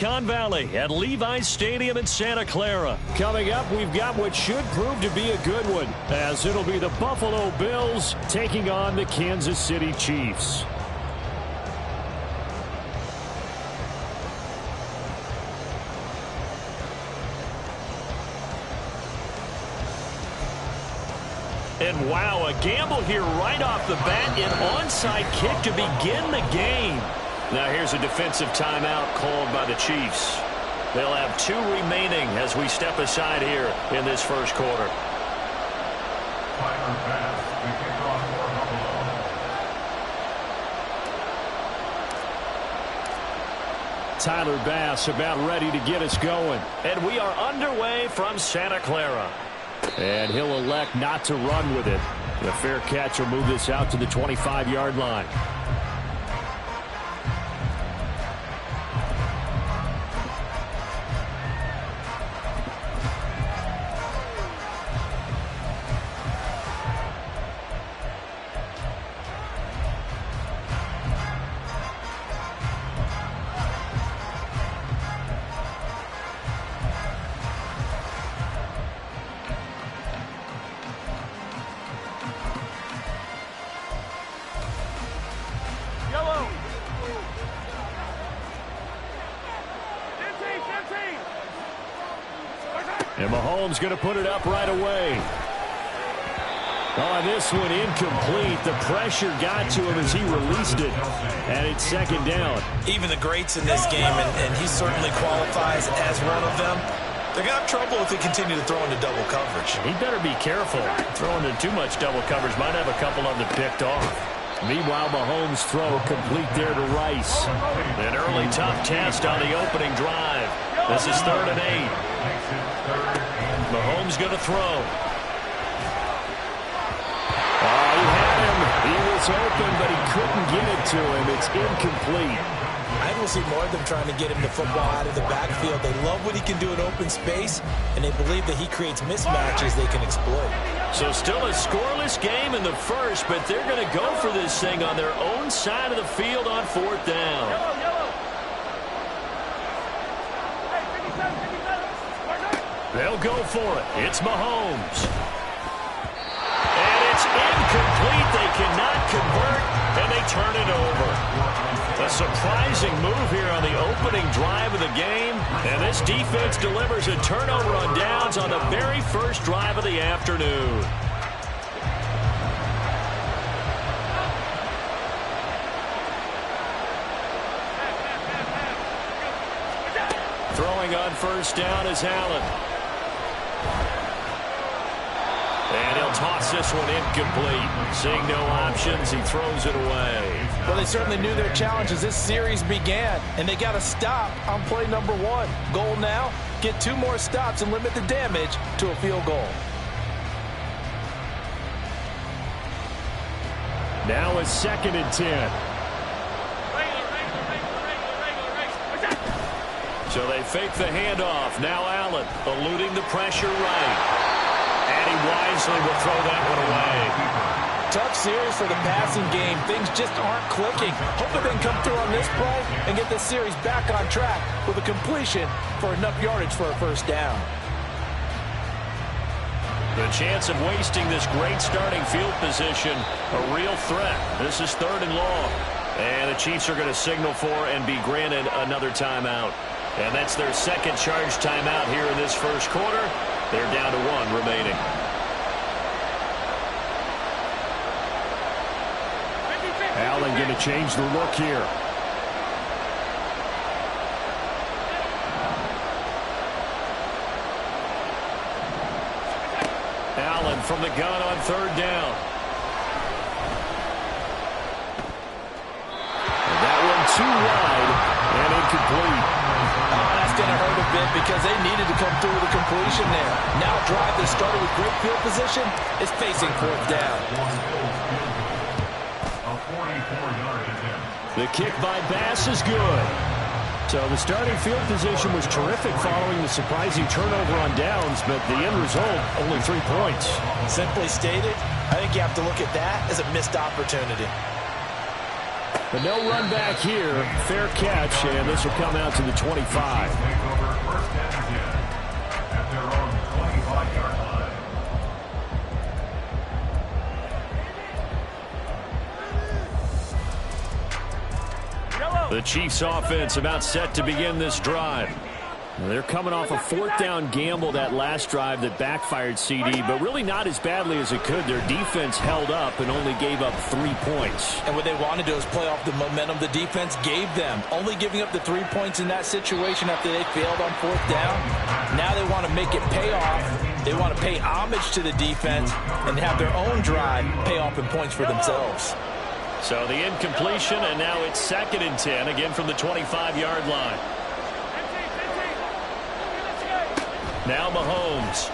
Con Valley at Levi's Stadium in Santa Clara. Coming up, we've got what should prove to be a good one, as it'll be the Buffalo Bills taking on the Kansas City Chiefs. And wow, a gamble here right off the bat, an onside kick to begin the game. Now here's a defensive timeout called by the Chiefs. They'll have 2 remaining as we step aside here in this first quarter. Tyler Bass about ready to get us going. And we are underway from Santa Clara. And he'll elect not to run with it. The fair catch will move this out to the 25-yard line. And Mahomes going to put it up right away. Oh, this one incomplete. The pressure got to him as he released it. And it's second down. Even the greats in this game, and he certainly qualifies as one of them, they're going to have trouble if they continue to throw into double coverage. He better be careful. Throwing into too much double coverage might have a couple of them picked off. Meanwhile, Mahomes' throw complete there to Rice. An early tough test on the opening drive. This is 3rd and 8. Mahomes going to throw. Oh, he had him. He was open, but he couldn't get it to him. It's incomplete. I don't see more of them trying to get him the football out of the backfield. They love what he can do in open space, and they believe that he creates mismatches they can exploit. So still a scoreless game in the first, but they're going to go for this thing on their own side of the field on 4th down. They'll go for it. It's Mahomes. And it's incomplete. They cannot convert, and they turn it over. A surprising move here on the opening drive of the game. And this defense delivers a turnover on downs on the very first drive of the afternoon. Throwing on 1st down is Allen. And he'll toss this one incomplete. Seeing no options, he throws it away. Well, they certainly knew their challenge as this series began, and they got to stop on play number 1. Goal now, get 2 more stops and limit the damage to a field goal. Now it's 2nd and 10. So they fake the handoff. Now Allen eluding the pressure right. And he wisely will throw that one away. Tough series for the passing game. Things just aren't clicking. Hope they can come through on this play and get this series back on track with a completion for enough yardage for a 1st down. The chance of wasting this great starting field position, a real threat. This is 3rd and long. And the Chiefs are going to signal for and be granted another timeout. And that's their 2nd charge timeout here in this first quarter. They're down to 1 remaining. Allen going to change the look here. Allen from the gun on 3rd down. And that one too wide and incomplete. That's going to hurt a bit because they needed to come through with a completion there. Now a drive that started with great field position is facing 4th down. The kick by Bass is good. So the starting field position was terrific following the surprising turnover on downs, but the end result, only 3 points. Simply stated, I think you have to look at that as a missed opportunity. But no run back here. Fair catch, and this will come out to the 25. The Chiefs offense about set to begin this drive. They're coming off a fourth down gamble that last drive that backfired CD, but really not as badly as it could. Their defense held up and only gave up 3 points. And what they want to do is play off the momentum the defense gave them. Only giving up the 3 points in that situation after they failed on fourth down. Now they want to make it pay off. They want to pay homage to the defense and have their own drive pay off in points for themselves. So the incompletion, and now it's 2nd and 10, again from the 25-yard line. Now Mahomes.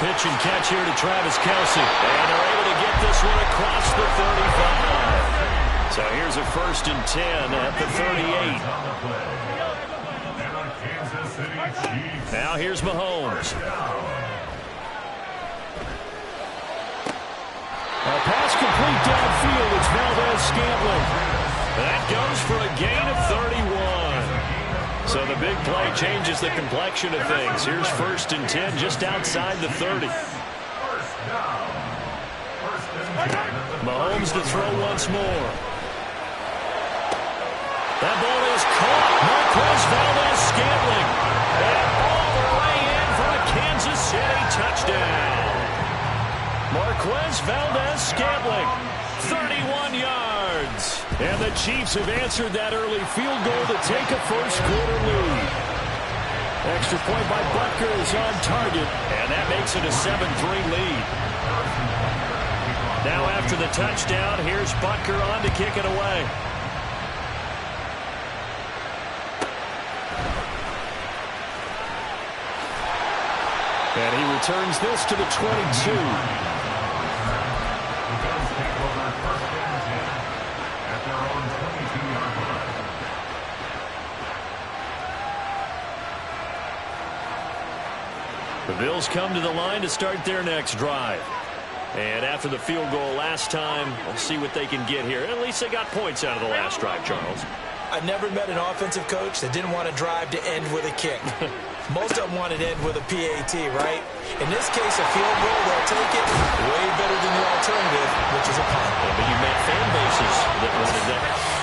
Pitch and catch here to Travis Kelce. And they're able to get this one across the 35. So here's a 1st and 10 at the 38. Now here's Mahomes. A pass complete downfield. It's Valdez-Scantling. That goes for a gain of 31. So the big play changes the complexion of things. Here's 1st and 10 just outside the 30. Mahomes to throw once more. That ball is caught. Marquez Valdez-Scantling. And all the way in for a Kansas City touchdown. Marquez Valdez-Scantling, 31 yards. And the Chiefs have answered that early field goal to take a first-quarter lead. Extra point by Butker is on target, and that makes it a 7-3 lead. Now after the touchdown, here's Butker on to kick it away. And he returns this to the 22. The Bills come to the line to start their next drive. And after the field goal last time, we'll see what they can get here. At least they got points out of the last drive, Charles. I've never met an offensive coach that didn't want to drive to end with a kick. Most of them wanted to end with a PAT, right? In this case, a field goal, they'll take it way better than the alternative, which is a punt. Yeah, but you met fan bases that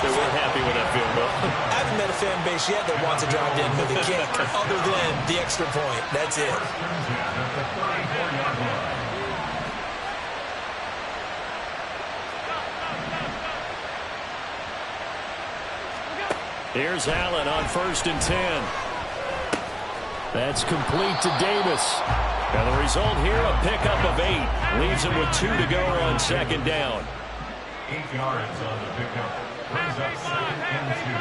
weren't happy with that field goal. I haven't met a fan base yet that wants to drive to end with a kick, other than the extra point. That's it. Here's Allen on 1st and 10. That's complete to Davis. And the result here, a pickup of 8. Leaves him with 2 to go on 2nd down. 8 yards on the pickup. Brings up 2nd and 2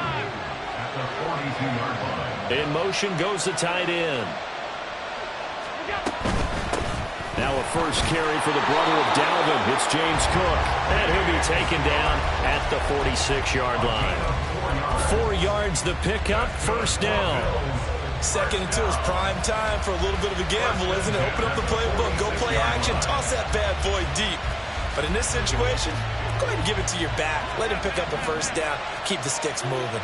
at the 42-yard line. In motion goes the tight end. Now a first carry for the brother of Dalvin. It's James Cook. And he'll be taken down at the 46-yard line. 4 yards the pickup, 1st down. 2nd and 2 is prime time for a little bit of a gamble, isn't it? Open up the playbook, go play action, toss that bad boy deep. But in this situation, go ahead and give it to your back. Let him pick up a 1st down, keep the sticks moving.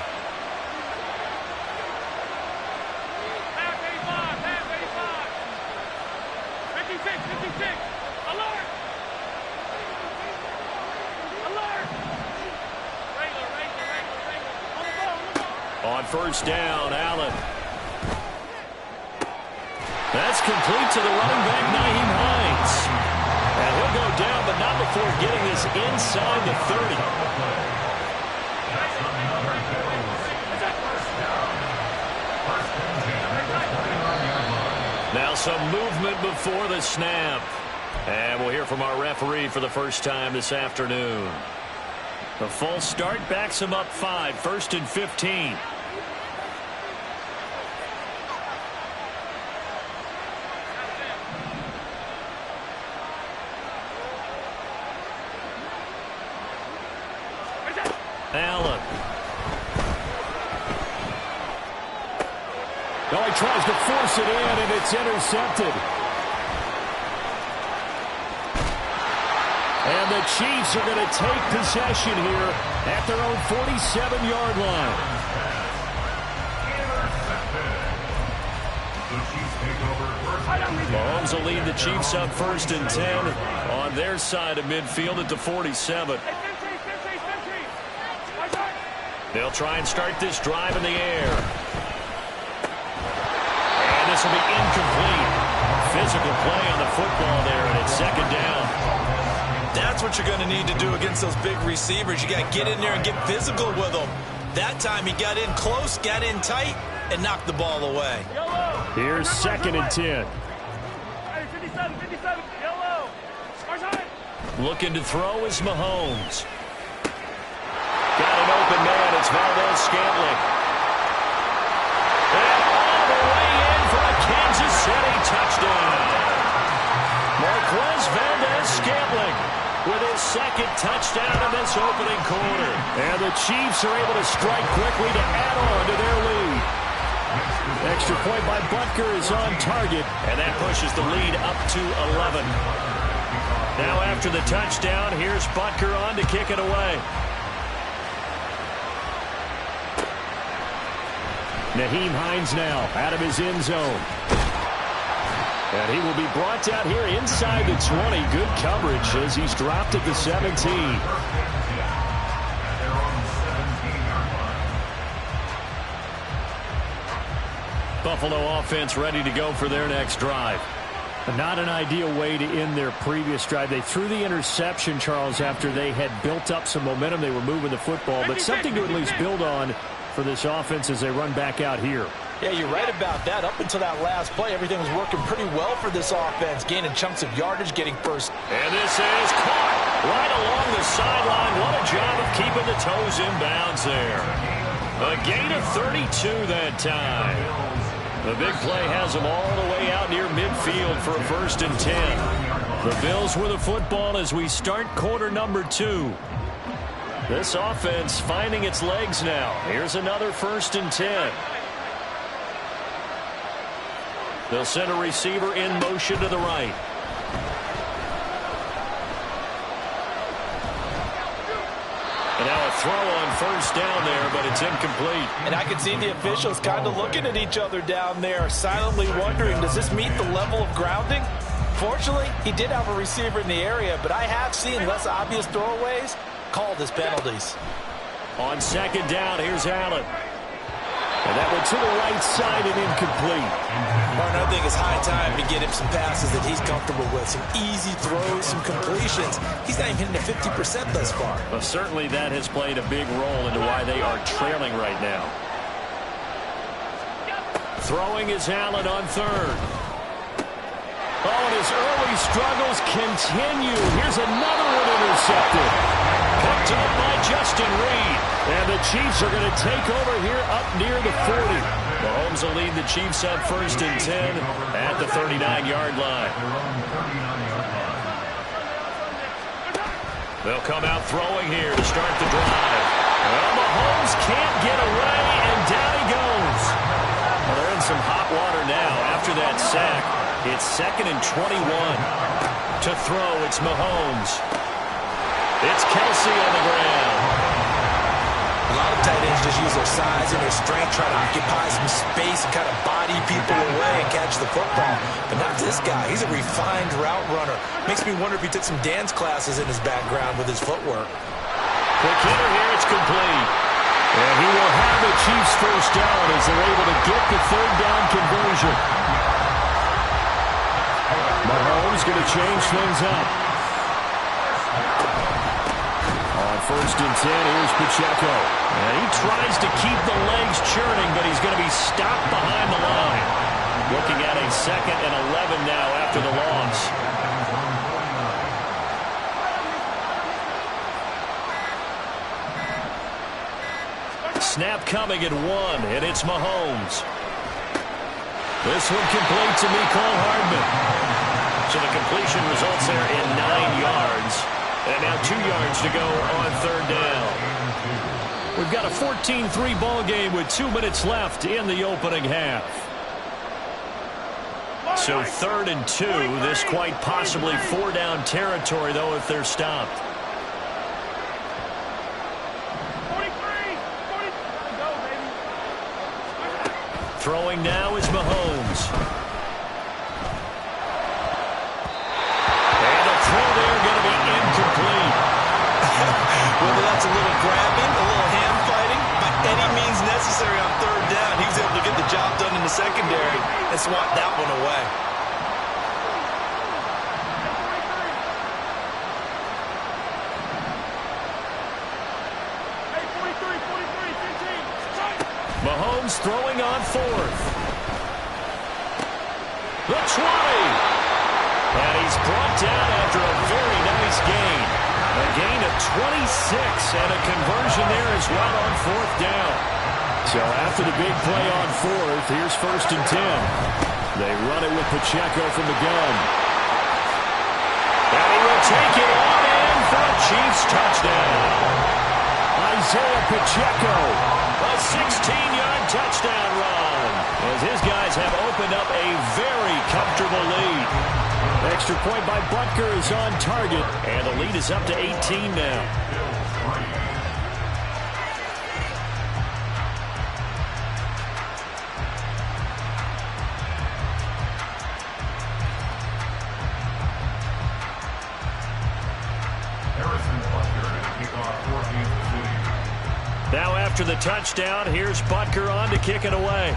On 1st down, Allen. That's complete to the running back, Nyheim Hines. And he'll go down, but not before getting this inside the 30. Now some movement before the snap. And we'll hear from our referee for the first time this afternoon. The false start backs him up 5, 1st and 15. Allen. Oh, he tries to force it in, and it's intercepted. And And the Chiefs are going to take possession here at their own 47-yard line. Mahomes will lead the Chiefs up 1st and 10 on their side of midfield at the 47. They'll try and start this drive in the air. And this will be incomplete. Physical play on the football there, and it's 2nd down. That's what you're going to need to do against those big receivers. You got to get in there and get physical with them. That time he got in close, got in tight, and knocked the ball away. Here's 2nd and 10. Looking to throw is Mahomes. Got an open man. It's Valdez-Scantling. And all the way in for a Kansas City touchdown. Marquez Valdez-Scantling with his 2nd touchdown in this opening quarter. And the Chiefs are able to strike quickly to add on to their lead. Extra point by Butker is on target, and that pushes the lead up to 11. Now after the touchdown, here's Butker on to kick it away. Nyheim Hines now out of his end zone. And he will be brought down here inside the 20. Good coverage as he's dropped at the 17. Buffalo offense ready to go for their next drive. Not an ideal way to end their previous drive. They threw the interception, Charles, after they had built up some momentum. They were moving the football, but something to at least build on for this offense as they run back out here. Yeah, you're right about that. Up until that last play, everything was working pretty well for this offense, gaining chunks of yardage, getting first. And this is caught right along the sideline. What a job of keeping the toes in bounds there. A gain of 32 that time. The big play has them all the way out near midfield for a 1st and 10. The Bills with the football as we start quarter number 2. This offense finding its legs now. Here's another 1st and 10. They'll send a receiver in motion to the right. And now a throw on 1st down there, but it's incomplete. And I can see the officials kind of looking at each other down there, silently wondering, does this meet the level of grounding? Fortunately, he did have a receiver in the area, but I have seen less obvious throwaways called as penalties. On 2nd down, here's Allen. And that went to the right side and incomplete. Martin, I think it's high time to get him some passes that he's comfortable with. Some easy throws, some completions. He's not even hitting the 50% thus far. Well, certainly that has played a big role into why they are trailing right now. Throwing is Allen on 3rd. Oh, and his early struggles continue. Here's another one intercepted. Picked up by Justin Reed. And the Chiefs are going to take over here up near the 40. Mahomes will lead the Chiefs up 1st and 10 at the 39-yard line. They'll come out throwing here to start the drive. Well, Mahomes can't get away, and down he goes. Well, they're in some hot water now after that sack. It's 2nd and 21. To throw, it's Mahomes. It's Kelsey on the ground. A lot of tight ends just use their size and their strength, try to occupy some space and kind of body people away and catch the football. But not this guy. He's a refined route runner. Makes me wonder if he took some dance classes in his background with his footwork. Quick hitter here, it's complete. And he will have the Chiefs 1st down as they're able to get the 3rd down conversion. Mahomes going to change things up. On 1st and 10, here's Pacheco. And he tries to keep the legs churning, but he's going to be stopped behind the line. Looking at a 2nd and 11 now after the loss. Snap coming at 1, and it's Mahomes. This one complete to Mecole Hardman. So the completion results there in 9 yards. And now 2 yards to go on 3rd down. We've got a 14-3 ball game with 2 minutes left in the opening half. So 3rd and 2. This quite possibly 4-down territory, though, if they're stopped. 43. Go, baby. Throwing now is Mahomes. And the throw there going to be incomplete. Whether that's a little grabbing, a little hand fighting, by any means necessary on 3rd down, he was able to get the job done in the secondary and swat that one away. Hey, 43, 15. Mahomes throwing on 4th. The 20. And he's brought down after a very nice gain. A gain of 26 and a conversion there as well on 4th down. So after the big play on 4th, here's 1st and 10. They run it with Pacheco from the gun. And he will take it on in for a Chiefs touchdown. Isaiah Pacheco, a 16-yard touchdown run, as his guys have opened up a very comfortable lead. Extra point by Butker is on target, and the lead is up to 18 now. Now after the touchdown, here's Butker on to kick it away.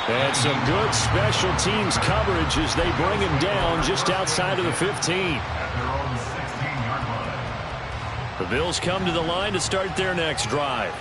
And some good special teams coverage as they bring him down just outside of the 15. At their own 16-yard line. The Bills come to the line to start their next drive.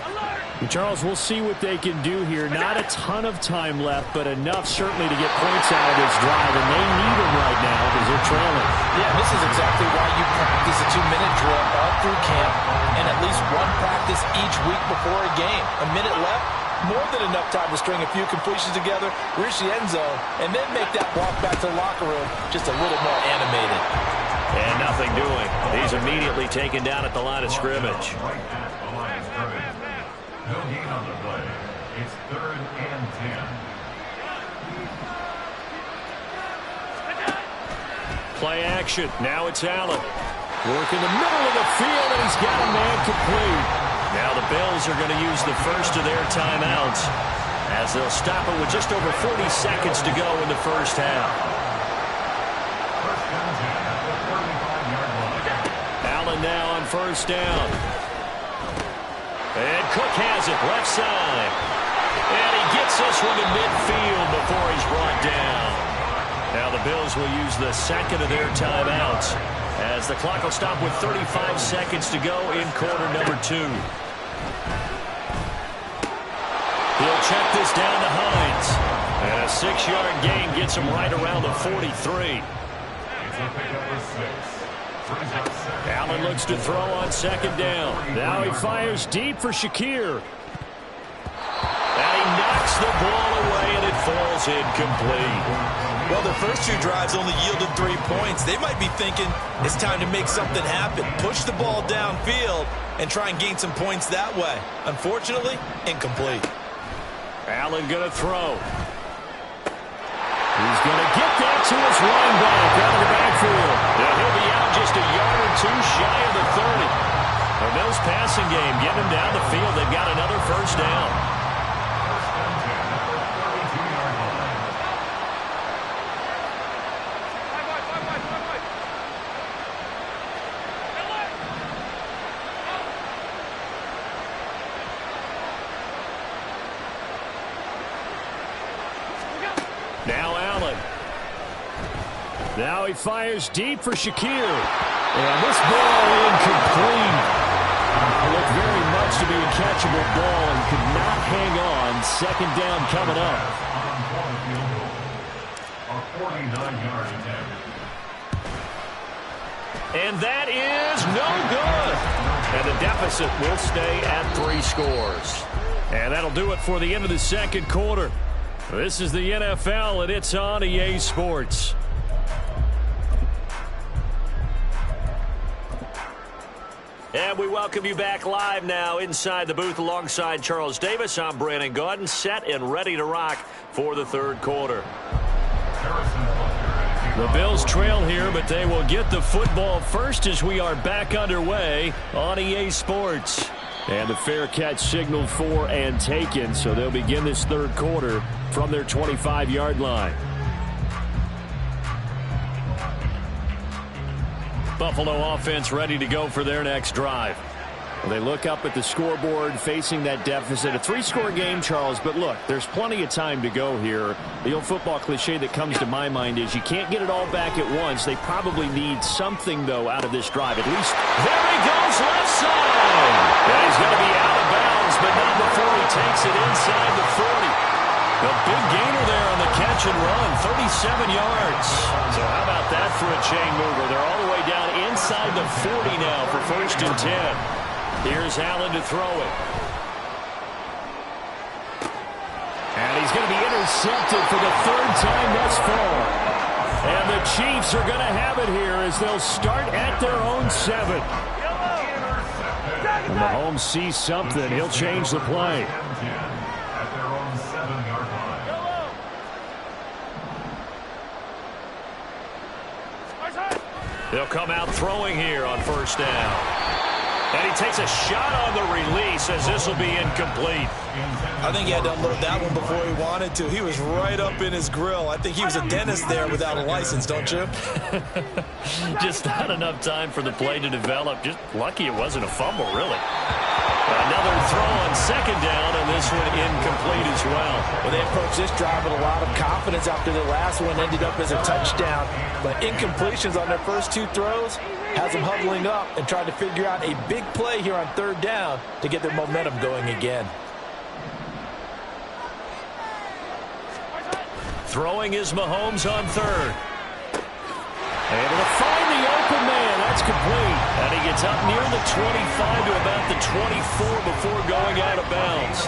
Charles, we'll see what they can do here. Not a ton of time left, but enough certainly to get points out of this drive, and they need them right now because they're trailing. Yeah, this is exactly why you practice a 2-minute drill all through camp and at least one practice each week before a game. A minute left, more than enough time to string a few completions together, reach the end zone, and then make that walk back to the locker room just a little more animated. And nothing doing. He's immediately taken down at the line of scrimmage. Right at the line of scrimmage. No gain on the play. It's 3rd and 10. Play action. Now it's Allen. Work in the middle of the field, and he's got a man complete. Now the Bills are going to use the first of their timeouts as they'll stop it with just over 40 seconds to go in the first half. First and 10 at the 45-yard line. Allen now on 1st down. And Cook has it left side. And he gets this one to midfield before he's brought down. Now the Bills will use the second of their timeouts as the clock will stop with 35 seconds to go in quarter number 2. He'll check this down to Hines. And a 6-yard gain gets him right around the 43. It's a pickup of 6. Allen looks to throw on 2nd down. Now he fires deep for Shakir. And he knocks the ball away, and it falls incomplete. Well, their first 2 drives only yielded 3 points. They might be thinking it's time to make something happen. Push the ball downfield and try and gain some points that way. Unfortunately, incomplete. Allen going to throw. He's going to get that to his running back out of the backfield. Yeah, he'll be out just a yard or 2 shy of the 30. The Bills passing game getting him down the field. They've got another first down. First and 10 at the 32-yard line. Now Allen. Now he fires deep for Shakir. And this ball incomplete. It looked very much to be a catchable ball and could not hang on. 2nd down coming up. A 49-yard attempt. And that is no good. And the deficit will stay at 3 scores. And that'll do it for the end of the second quarter. This is the NFL, and it's on EA Sports. And we welcome you back live now inside the booth alongside Charles Davis. I'm Brandon Gaudin, set and ready to rock for the third quarter. The Bills trail here, but they will get the football first as we are back underway on EA Sports. And the fair catch signaled for and taken, so they'll begin this third quarter from their 25-yard line. Buffalo offense ready to go for their next drive. Well, they look up at the scoreboard facing that deficit. A three-score game, Charles, but look, there's plenty of time to go here. The old football cliche that comes to my mind is you can't get it all back at once. They probably need something, though, out of this drive. At least there he goes, left side. And he's going to be out of bounds, but not before he takes it inside the 40. The big gainer there on the catch and run, 37 yards. So how about that for a chain mover? They're all the way down inside the 40 now for 1st and 10. Here's Allen to throw it. And he's going to be intercepted for the third time thus far. And the Chiefs are going to have it here as they'll start at their own 7. When Mahomes sees something, he'll change the play. They'll come out throwing here on 1st down. And he takes a shot on the release as this will be incomplete. I think he had to unload that one before he wanted to. He was right up in his grill. I think he was a dentist there without a license, don't you? Just not enough time for the play to develop. Just lucky it wasn't a fumble, really. Another throw on 2nd down, and this one incomplete as well. Well, they approached this drive with a lot of confidence after the last one ended up as a touchdown. But incompletions on their first 2 throws has them huddling up and trying to figure out a big play here on 3rd down to get their momentum going again. Throwing is Mahomes on 3rd. Able to find the open man. That's complete. And he gets up near the 25 to about the 24 before going out of bounds.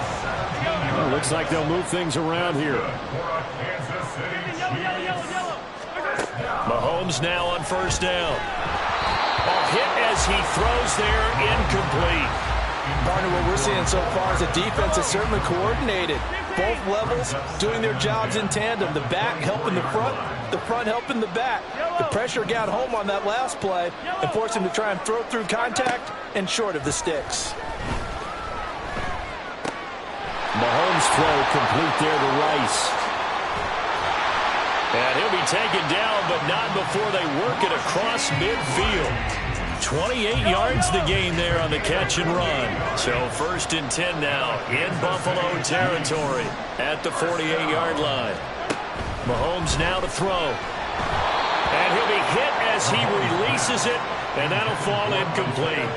Well, looks like they'll move things around here. Mahomes now on 1st down. Ball hit as he throws there, incomplete. Partner, what we're seeing so far is the defense is certainly coordinated. Both levels doing their jobs in tandem. The back helping the front helping the back. The pressure got home on that last play and forced him to try and throw through contact and short of the sticks. Mahomes throw complete there to Rice. And he'll be taken down, but not before they work it across midfield. 28 yards the gain there on the catch and run. So 1st and 10 now in Buffalo territory at the 48-yard line. Mahomes now to throw. And he'll be hit as he releases it, and that'll fall incomplete.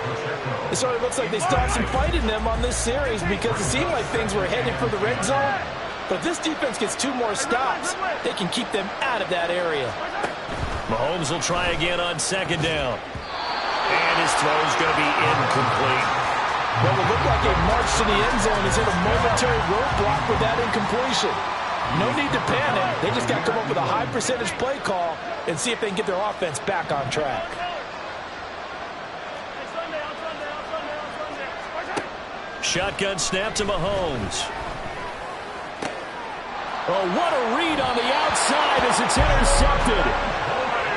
It sort of looks like they stopped some fight in them on this series because it seemed like things were headed for the red zone. But if this defense gets 2 more stops, they can keep them out of that area. Mahomes will try again on 2nd down. And his throw's going to be incomplete. What will look like a march to the end zone is in a momentary roadblock with that incompletion. No need to panic. They just got to come up with a high percentage play call and see if they can get their offense back on track. Shotgun snap to Mahomes. Oh, what a read on the outside as it's intercepted.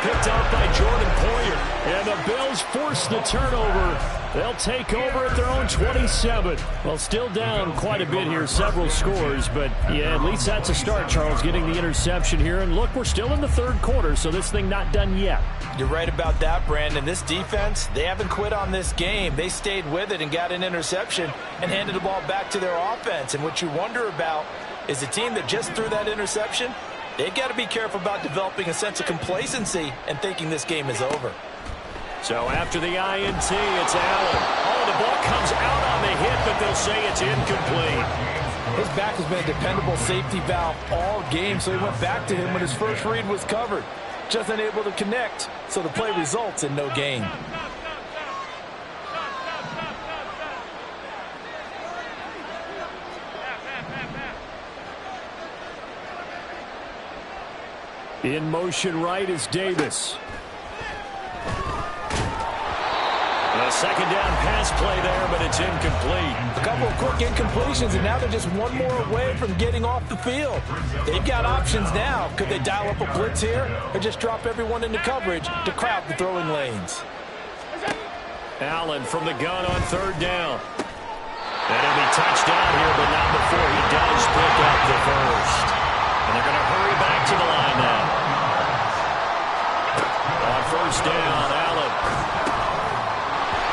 Picked up by Jordan Poyer. And the Bills force the turnover. They'll take over at their own 27. Well, still down quite a bit here, several scores. But, yeah, at least that's a start, Charles, getting the interception here. And, look, we're still in the third quarter, so this thing not done yet. You're right about that, Brandon. This defense, they haven't quit on this game. They stayed with it and got an interception and handed the ball back to their offense. And what you wonder about is the team that just threw that interception, they've got to be careful about developing a sense of complacency and thinking this game is over. So after the INT, it's Allen. Oh, the ball comes out on the hit, but they'll say it's incomplete. His back has been a dependable safety valve all game, so he went back to him when his first read was covered. Just unable to connect, so the play results in no gain. In motion right is Davis. The second down pass play there, but it's incomplete. A couple of quick incompletions, and now they're just one more away from getting off the field. They've got options now. Could they dial up a blitz here or just drop everyone into coverage to crowd the throwing lanes? Allen from the gun on third down. And he'll be touched down here, but not before he does pick up the first. And they're going to hurry back to the line now. On first down, Allen.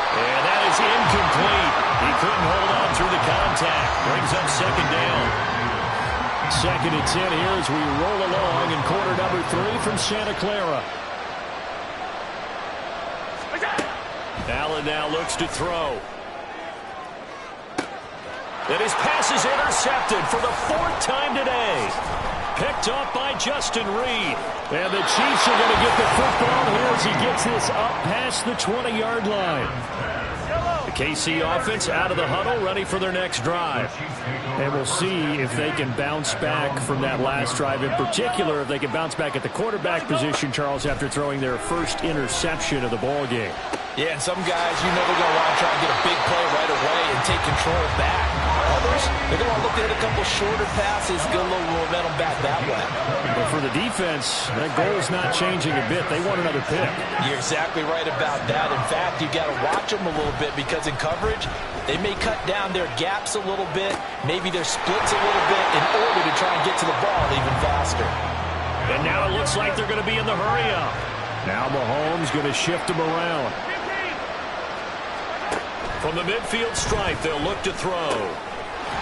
And that is incomplete. He couldn't hold on through the contact. Brings up second down. 2nd and 10 here as we roll along in quarter number 3 from Santa Clara. Allen now looks to throw. And his pass is intercepted for the 4th time today. Picked off by Justin Reed. And the Chiefs are going to get the football here as he gets this up past the 20-yard line. The KC offense out of the huddle, ready for their next drive. And we'll see if they can bounce back from that last drive. In particular, if they can bounce back at the quarterback position, Charles, after throwing their first interception of the ball game. Yeah, and some guys, you know they're going to want to try and get a big play right away and take control back. Others, they're going to look to hit a couple shorter passes, get a little momentum back that way. But for the defense, that goal is not changing a bit. They want another pick. You're exactly right about that. In fact, you've got to watch them a little bit because in coverage, they may cut down their gaps a little bit, maybe their splits a little bit in order to try and get to the ball even faster. And now it looks like they're going to be in the hurry-up. Now Mahomes going to shift them around. From the midfield stripe, they'll look to throw.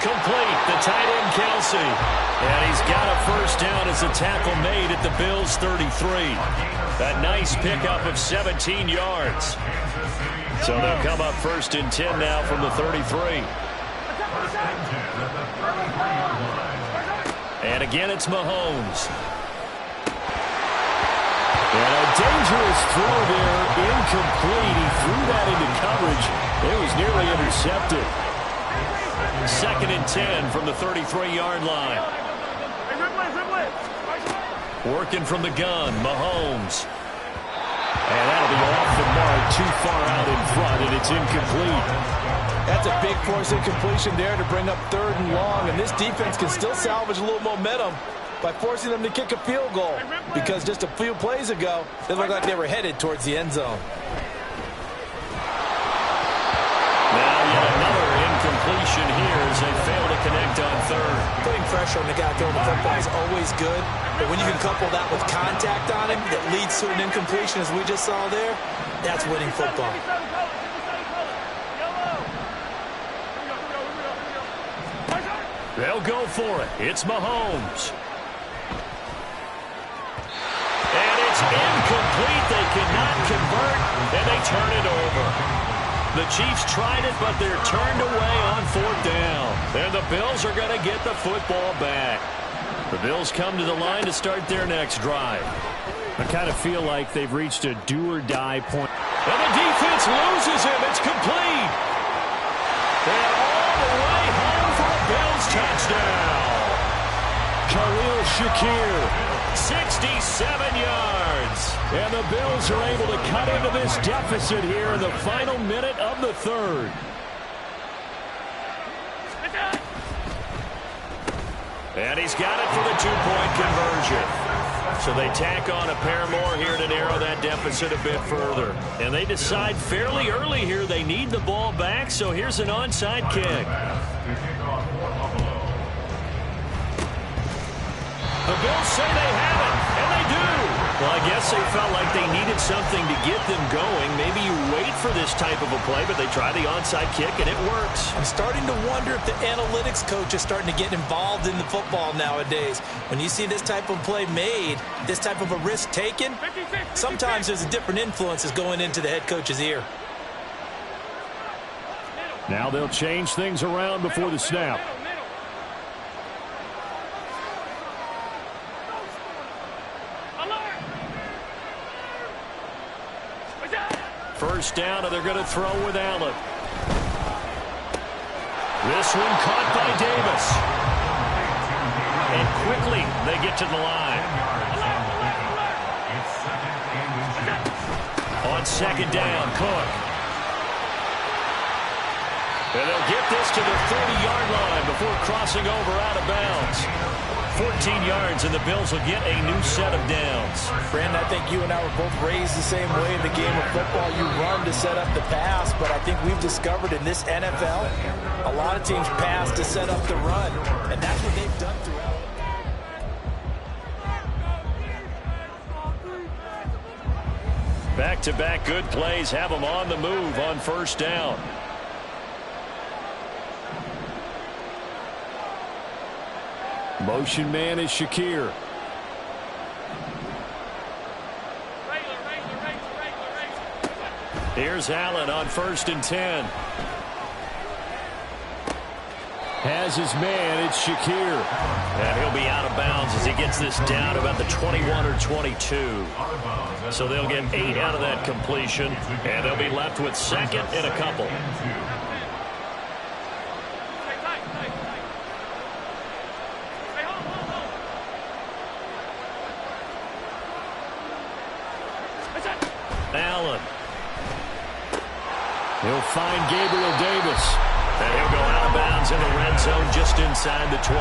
Complete, the tight end Kelsey. And he's got a first down as a tackle made at the Bills' 33. A nice pickup of 17 yards. So they'll come up 1st and 10 now from the 33. And again, it's Mahomes. And a dangerous throw there, incomplete. He threw that into coverage. It was nearly intercepted. 2nd and 10 from the 33-yard line. Working from the gun, Mahomes. And that'll be off the mark, too far out in front, and it's incomplete. That's a big force incompletion there to bring up 3rd and long, and this defense can still salvage a little momentum by forcing them to kick a field goal, because just a few plays ago, they looked like they were headed towards the end zone. Now yet another incompletion here as they fail to connect on 3rd. Putting pressure on the guy throwing the football is always good, but when you can couple that with contact on him that leads to an incompletion, as we just saw there, that's winning football. They'll go for it. It's Mahomes. And it's incomplete. They cannot convert, and they turn it over. The Chiefs tried it, but they're turned away on 4th down. And the Bills are going to get the football back. The Bills come to the line to start their next drive. I kind of feel like they've reached a do-or-die point. And the defense loses him. It's complete. And all the way home for a Bills touchdown. Khalil Shakir. 67 yards. And the Bills are able to cut into this deficit here in the final minute of the 3rd. And he's got it for the 2-point conversion. So they tack on a pair more here to narrow that deficit a bit further. And they decide fairly early here they need the ball back, so here's an onside kick. The Bills say they have it, and they do. Well, I guess they felt like they needed something to get them going. Maybe you wait for this type of a play, but they try the onside kick, and it works. I'm starting to wonder if the analytics coach is starting to get involved in the football nowadays. When you see this type of play made, this type of a risk taken, sometimes there's a different influences going into the head coach's ear. Now they'll change things around before the snap. First down, and they're going to throw with Allen. This one caught by Davis. And quickly, they get to the line. On 2nd down, Cook. And they'll get this to the 30-yard line before crossing over out of bounds. 14 yards, and the Bills will get a new set of downs. Brandon, I think you and I were both raised the same way in the game of football. You run to set up the pass, but I think we've discovered in this NFL, a lot of teams pass to set up the run, and that's what they've done throughout. Back-to-back good plays have them on the move on first down. Motion man is Shakir. Here's Allen on 1st and 10. Has his man, it's Shakir. And he'll be out of bounds as he gets this down about the 21 or 22. So they'll get 8 out of that completion, and they'll be left with 2nd and a couple. Allen. He'll find Gabriel Davis. And he'll go out of bounds in the red zone just inside the 20.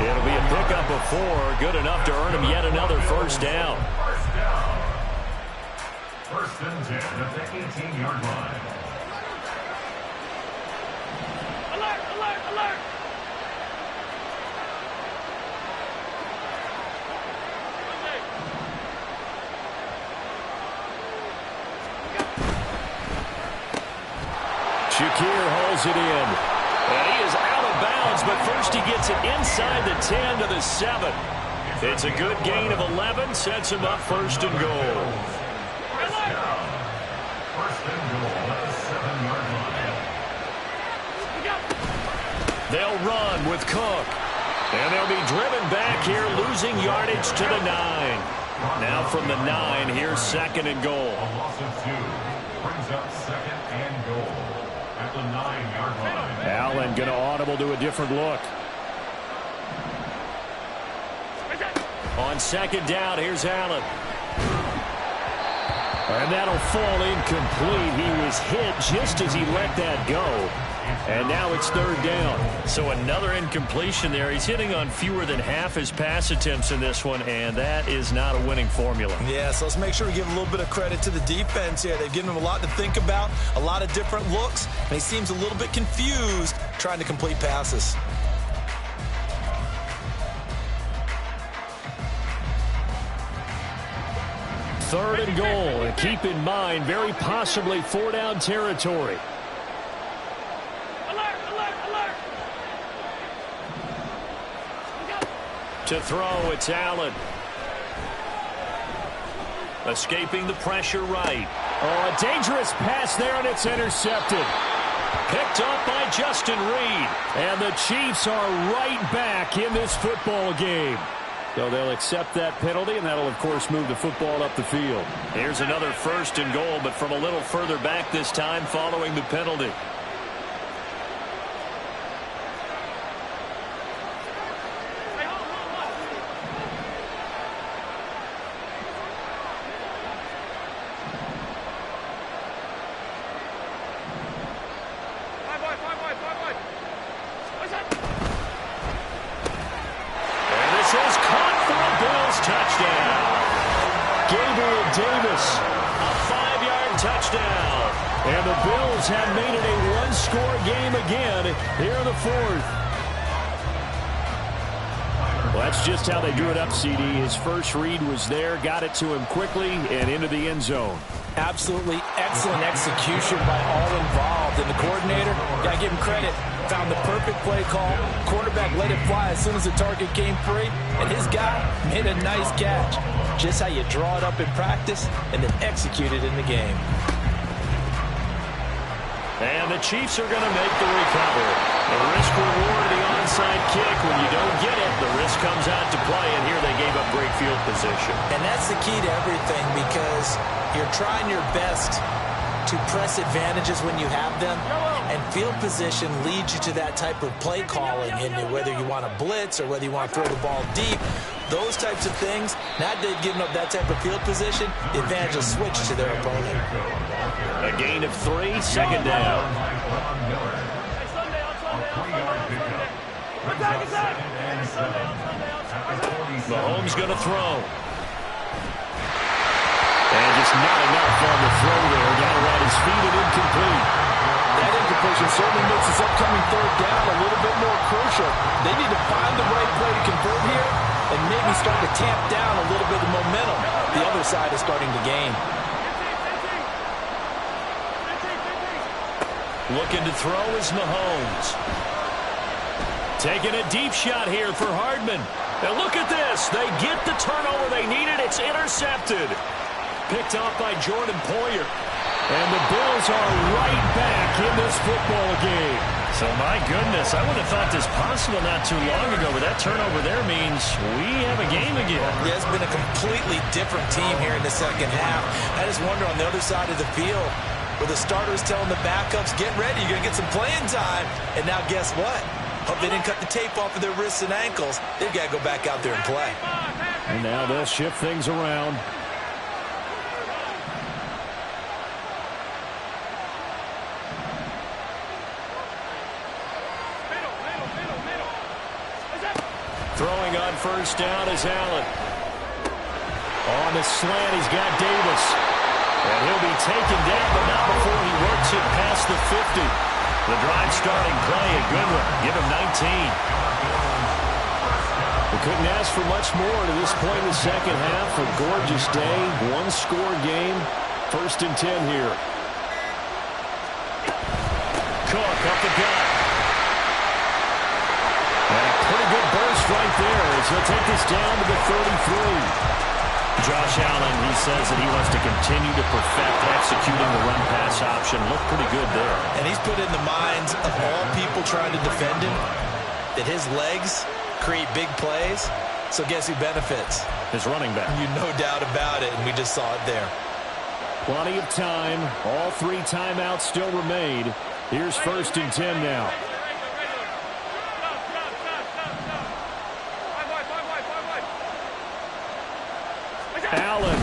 It'll be a pickup of 4, good enough to earn him yet another first down. First and 10 at the 18-yard line. Alert, alert, alert! Shakir holds it in. And he is out of bounds, but first he gets it inside the 10 to the 7. It's a good gain of 11, sets him up 1st and goal. First and goal at the 7-yard line. They'll run with Cook. And they'll be driven back here, losing yardage to the 9. Now from the 9, here's 2nd and goal. A loss of 2 brings up 2nd and goal at the 9-yard line. Allen going to audible to a different look. On 2nd down, here's Allen. And that'll fall incomplete. He was hit just as he let that go. And now it's 3rd down. So another incompletion there. He's hitting on fewer than half his pass attempts in this one, and that is not a winning formula. Yeah, so let's make sure we give a little bit of credit to the defense here. They've given him a lot to think about, a lot of different looks, and he seems a little bit confused trying to complete passes. Third and goal. And keep in mind, very possibly 4-down territory. To throw, it's Allen. Escaping the pressure right. Oh, a dangerous pass there, and it's intercepted. Picked up by Justin Reed. And the Chiefs are right back in this football game. So they'll accept that penalty, and that'll, of course, move the football up the field. Here's another 1st and goal, but from a little further back this time following the penalty. Touchdown. Gabriel Davis. A 5-yard touchdown. And the Bills have made it a one-score game again here in the 4th. Well, that's just how they drew it up, CD. His first read was there, got it to him quickly, and into the end zone. Absolutely excellent execution by all involved. And the coordinator, got to give him credit, found the perfect play call. Quarterback let it fly as soon as the target came free. And his guy made a nice catch. Just how you draw it up in practice and then execute it in the game. And the Chiefs are going to make the recovery. The risk reward of the onside kick. When you don't get it, the risk comes out to play. And here they gave up great field position. And that's the key to everything, because you're trying your best to press advantages when you have them, and field position leads you to that type of play calling, and whether you want to blitz or whether you want to throw the ball deep, those types of things. Now they've given up that type of field position, the advantage will switch to their opponent. A gain of 3, 2nd down. Mahomes going to throw. And just not enough on the throw there. Down around his feet and incomplete. That incompletion certainly makes this upcoming third down a little bit more crucial. They need to find the right play to convert here and maybe start to tamp down a little bit of momentum. The other side is starting to gain. Looking to throw is Mahomes. Taking a deep shot here for Hardman. Now look at this. They get the turnover they needed. It's intercepted. Picked off by Jordan Poyer. And the Bills are right back in this football game. So, my goodness, I wouldn't have thought this possible not too long ago, but that turnover there means we have a game again. Yeah, it's been a completely different team here in the second half. I just wonder on the other side of the field, where the starters telling the backups, get ready, you're going to get some playing time. And now guess what? Hope they didn't cut the tape off of their wrists and ankles. They've got to go back out there and play. And now they'll shift things around. Throwing on first down is Allen. On the slant, he's got Davis. And he'll be taken down, but not before he works it past the 50. The drive starting play, a good one. Give him 19. We couldn't ask for much more to this point in the second half. A gorgeous day, one-score game. 1st and 10 here. Cook up the gut. And a pretty good burst right there as he'll take this down to the 33. Josh Allen, he says that he wants to continue to perfect executing the run-pass option. Looked pretty good there. And he's put in the minds of all people trying to defend him that his legs create big plays. So guess who benefits? His running back. You no doubt about it, and we just saw it there. Plenty of time. All 3 timeouts still remain. Here's 1st and 10 now. Allen,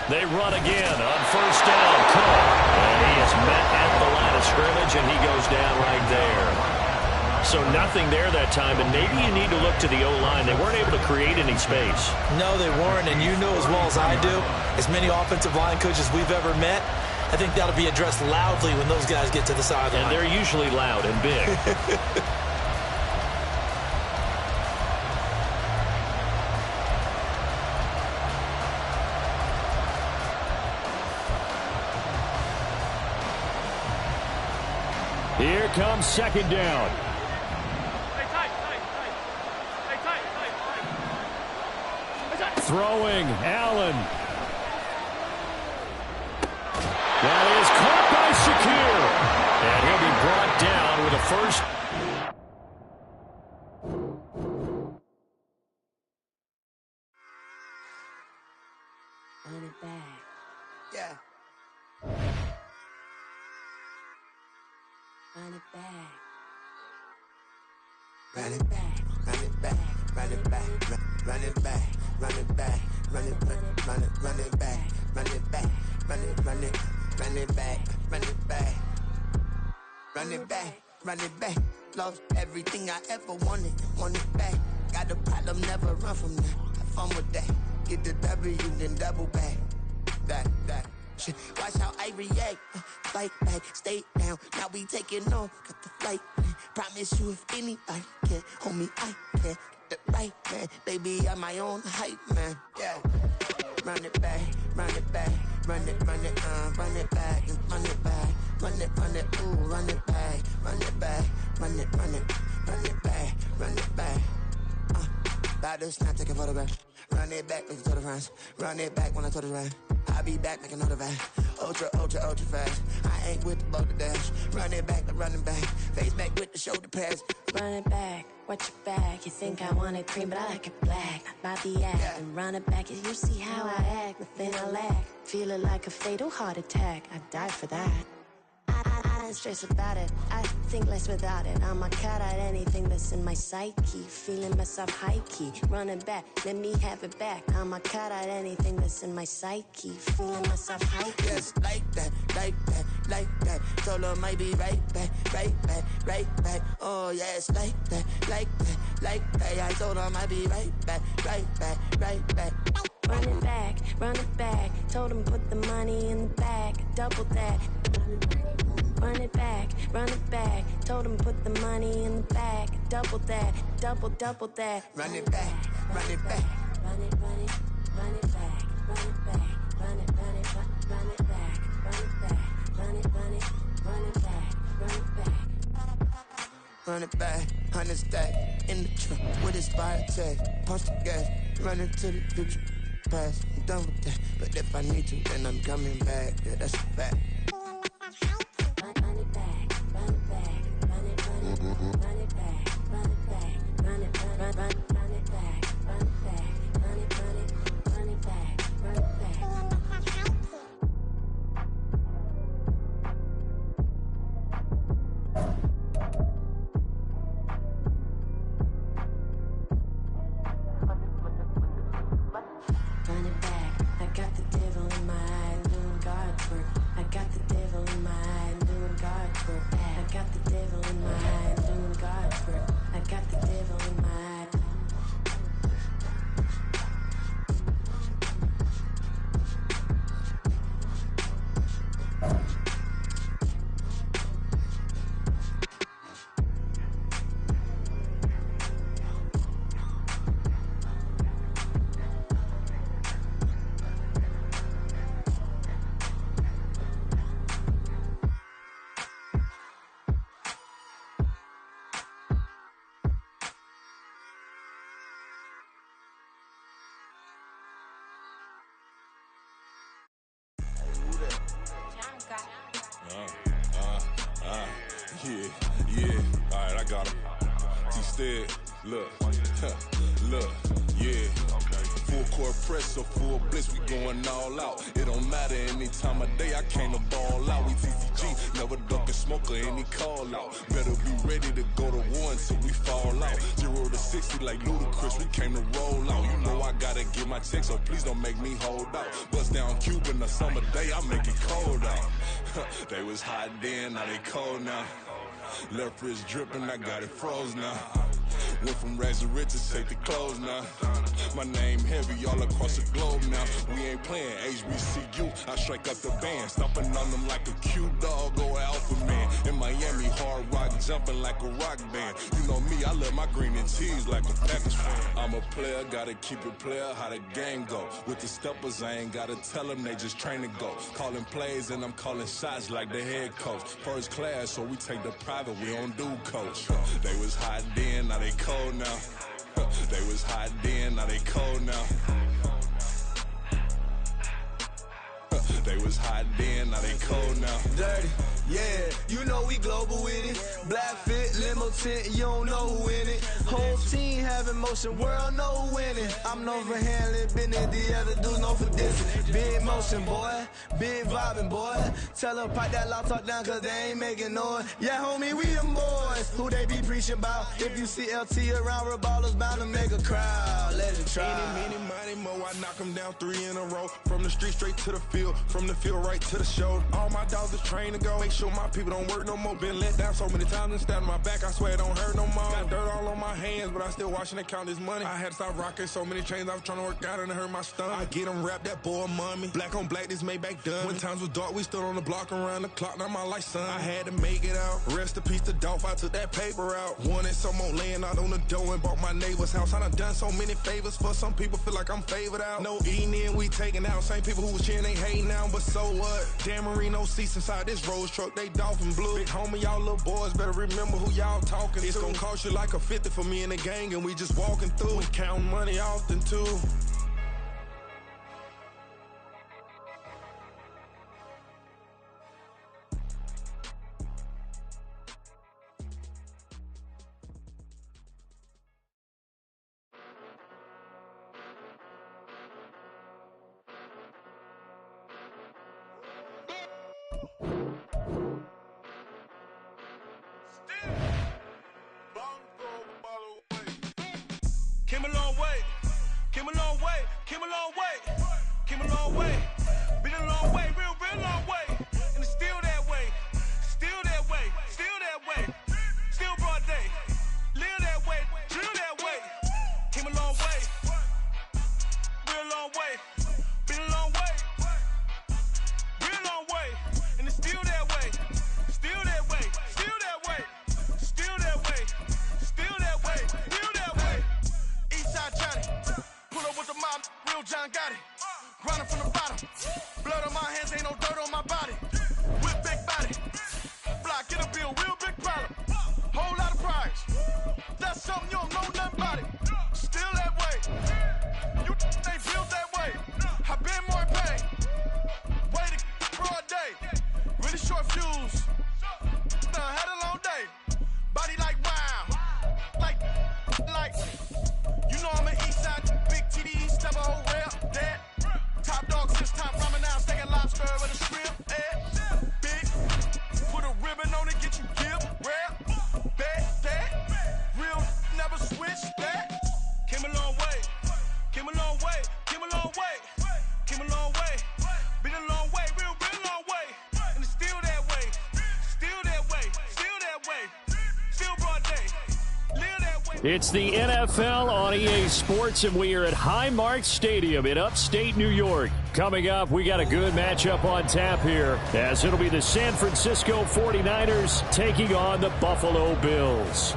they run again on first down. Cook, and he is met at the line of scrimmage, and he goes down right there. So nothing there that time, and maybe you need to look to the O-line. They weren't able to create any space. No, they weren't, and you know as well as I do, as many offensive line coaches we've ever met, I think that'll be addressed loudly when those guys get to the sideline. And they're usually loud and big. Here comes 2nd down. Throwing, Allen. That is caught by Shakir. And he'll be brought down with a first. Run it back. Yeah. Run it back. Run it back. Run it back. Run it back. Run it back. Run it back. Run it back. Run it back. Run it back. Run it run it run it back. Run it back. Run it back. Run it back. Lost everything I ever wanted. Want it back. Got a problem, never run from that. Have fun with that. Get the W, then double back. That. Shit. Watch how I react. Fight back, stay down. Now we taking off. Got the flight. Promise you if anybody can, homie, I can. Get the right man. Baby, I'm my own hype man. Yeah. Run it back, run it back. Run it back, and run it back. Run it, ooh, run it back. Run it back, run it back. Run it back. About to snap, take a photograph. Run it back, make it to the friends. Run it back when I told it right. I'll be back, make another van. Ultra fast. I ain't with the boulder dash. Run it back, running back. Face back with the shoulder pads. Run it back, watch your back. You think I want it cream, but I like it black. About the act, yeah. And run it back. You see how I act, nothing I lack. Feeling like a fatal heart attack. I die for that. I don't stress about it. I think less without it. I'ma cut out anything that's in my psyche. Feeling myself high-key. Running back, let me have it back. I'ma cut out anything that's in my psyche. Feeling myself high-key. Yes, like that, like that, like that. Told her might be right back, right back, right back. Oh yeah, it's like that, like that, like that. I told her might be right back, right back, right back. Run it back, run it back. Told him put the money in the bag, double that. Run it back, run it back. Told him put the money in the bag, double that, double that. Run it back, run it back. Run it, run it, run it back, run it back, run it, run it, run it back, run it back, run it, run it, run it back, run it back. Run it back, 100 stack in the truck with his fire tag. Punch the gas, running to the future. Past, I'm done with that. But if I need to, then I'm coming back. Yeah, that's a fact. Run it back, run it back, run it, run it, run it back, run it back, run it, run it back, run it back, run it, run it, run it back, run it back. Run it back, I got the devil in my eye, doing God's work. I got the devil in my eye, doing God's work. I got the devil in my eye, doing God's work. I got the devil in my eye. Yeah, alright, I got him. T-Stead, look, yeah. Full court press or full blitz, we going all out. It don't matter any time of day, I came to ball out. We TCG, never duck a smoke or any call out. Better be ready to go to war until we fall out. 0 to 60 like Ludacris, we came to roll out. You know I gotta get my check, so please don't make me hold out. Bust down Cuban a summer day, I make it cold out. They was hot then, now they cold now. Left wrist dripping, I got it froze now. Went from rags to riches, take the clothes now. My name heavy all across the globe now. We ain't playing HBCU, I strike up the band. Stomping on them like a cute dog or alpha man. In Miami, hard rock jumping like a rock band. You know me, I love my green and cheese like a Packers fan. I'm a player, gotta keep it player, how the game go. With the steppers, I ain't gotta tell them, they just train to go. Calling plays and I'm calling shots like the head coach. First class, so we take the private, we don't do coach. They was hot then, now they cold now. They was hot then, now they cold now. They was hot then, now they cold now. Dirty, yeah, you know we global with it. Black fit, limo tint, you don't know who in it. Whole team having motion, world know who winning. I'm known for handling business, the other dudes known for dissing. Big motion, boy, big vibing, boy. Tell them pipe that loud talk down, cause they ain't making noise. Yeah, homie, we them boys, who they be preaching about. If you see LT around, Reballer's bound to make a crowd. Let it try. Any, money, mo, I knock them down 3 in a row. From the street straight to the field, from the field right to the show. All my dogs is trained to go. Make sure my people don't work no more. Been let down so many times and stabbed my back. I swear it don't hurt no more. Got dirt all on my hands, but I still watching and count this money. I had to stop rocking so many chains. I was trying to work out and it hurt my stomach. I get them wrapped, that boy mommy. Black on black, this Maybach done. When times was dark, we stood on the block around the clock. Now my life, son. I had to make it out. Rest in peace to Dolph. I took that paper out. Wanted some more laying out on the door and bought my neighbor's house. I done done so many favors for some people. Feel like I'm favored out. No eating in, we taking out. Same people who was cheering, they hating now, but so what? Dan Marino seats inside this Rolls truck, they dolphin blue. Big homie, y'all little boys better remember who y'all talking to. It's gonna cost you like a 50 for me and the gang, and we just walking through. We counting money often too. Came a long way, came a long way, came a long way, came a long way. Been a long way, real long way, and it's still that way. It's the NFL on EA Sports, and we are at Highmark Stadium in upstate New York. Coming up, we got a good matchup on tap here, as it'll be the San Francisco 49ers taking on the Buffalo Bills.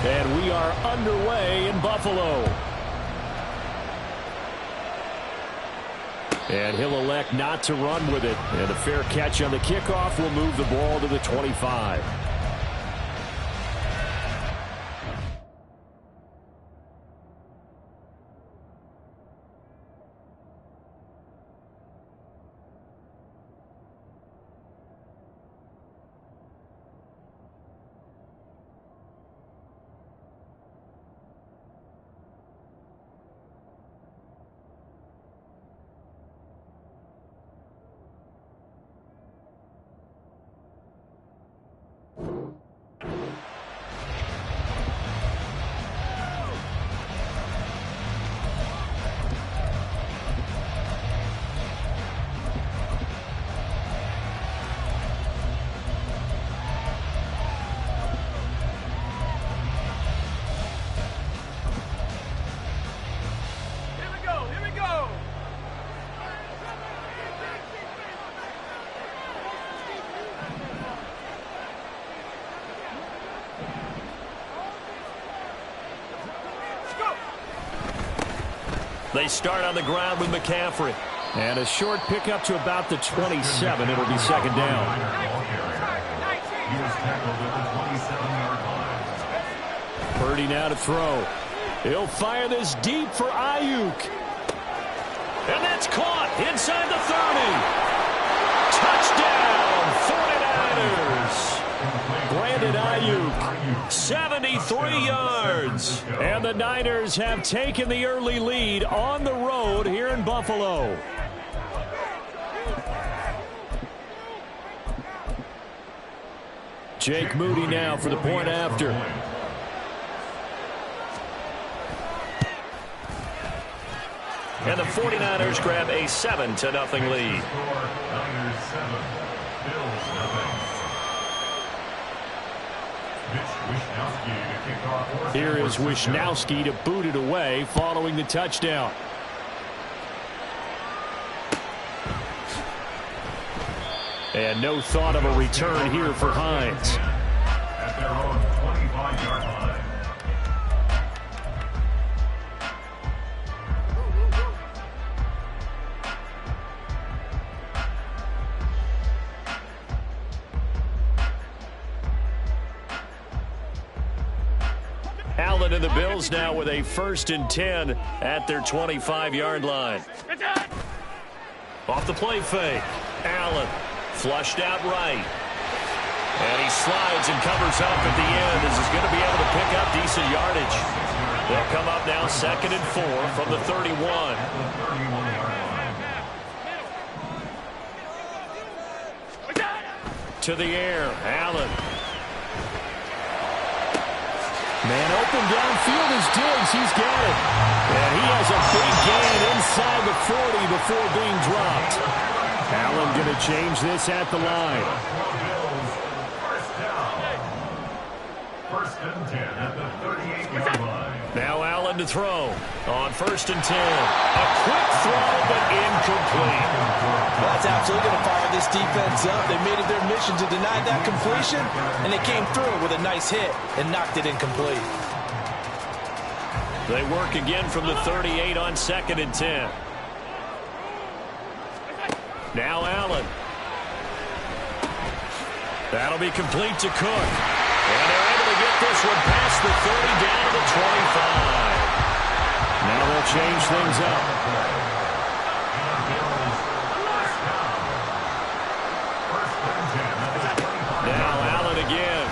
And we are underway in Buffalo. And he'll elect not to run with it. And a fair catch on the kickoff will move the ball to the 25. They start on the ground with McCaffrey. And a short pickup to about the 27. It'll be second down. Purdy now to throw. He'll fire this deep for Ayuk. And that's caught inside the 30. Touchdown, 49ers. Brandon Ayuk, 73 yards. And the Niners have taken the early lead on the road here in Buffalo. Jake Moody now for the point after. And the 49ers grab a 7-0 lead. Here is Wishnowski to boot it away following the touchdown. And no thought of a return here for Hines. At their own 25-yard line. Allen and the Bills now with a 1st and 10 at their 25-yard line. Off the play fake. Allen flushed out right. And he slides and covers up at the end as he's going to be able to pick up decent yardage. They'll come up now 2nd and 4 from the 31. To the air, Allen. Man open downfield is Diggs. He's got it. And he has a big gain inside the 40 before being dropped. Allen going to change this at the line. First and 10 at the 38-yard line. Now Allen to throw on 1st and 10. A quick throw, but incomplete. That's absolutely going to fire this defense up. They made it their mission to deny that completion, and they came through with a nice hit and knocked it incomplete. They work again from the 38 on 2nd and 10. Now Allen. That'll be complete to Cook. And they're able to get this one past the 30 down to the 25. Now they'll change things up. Now Allen again.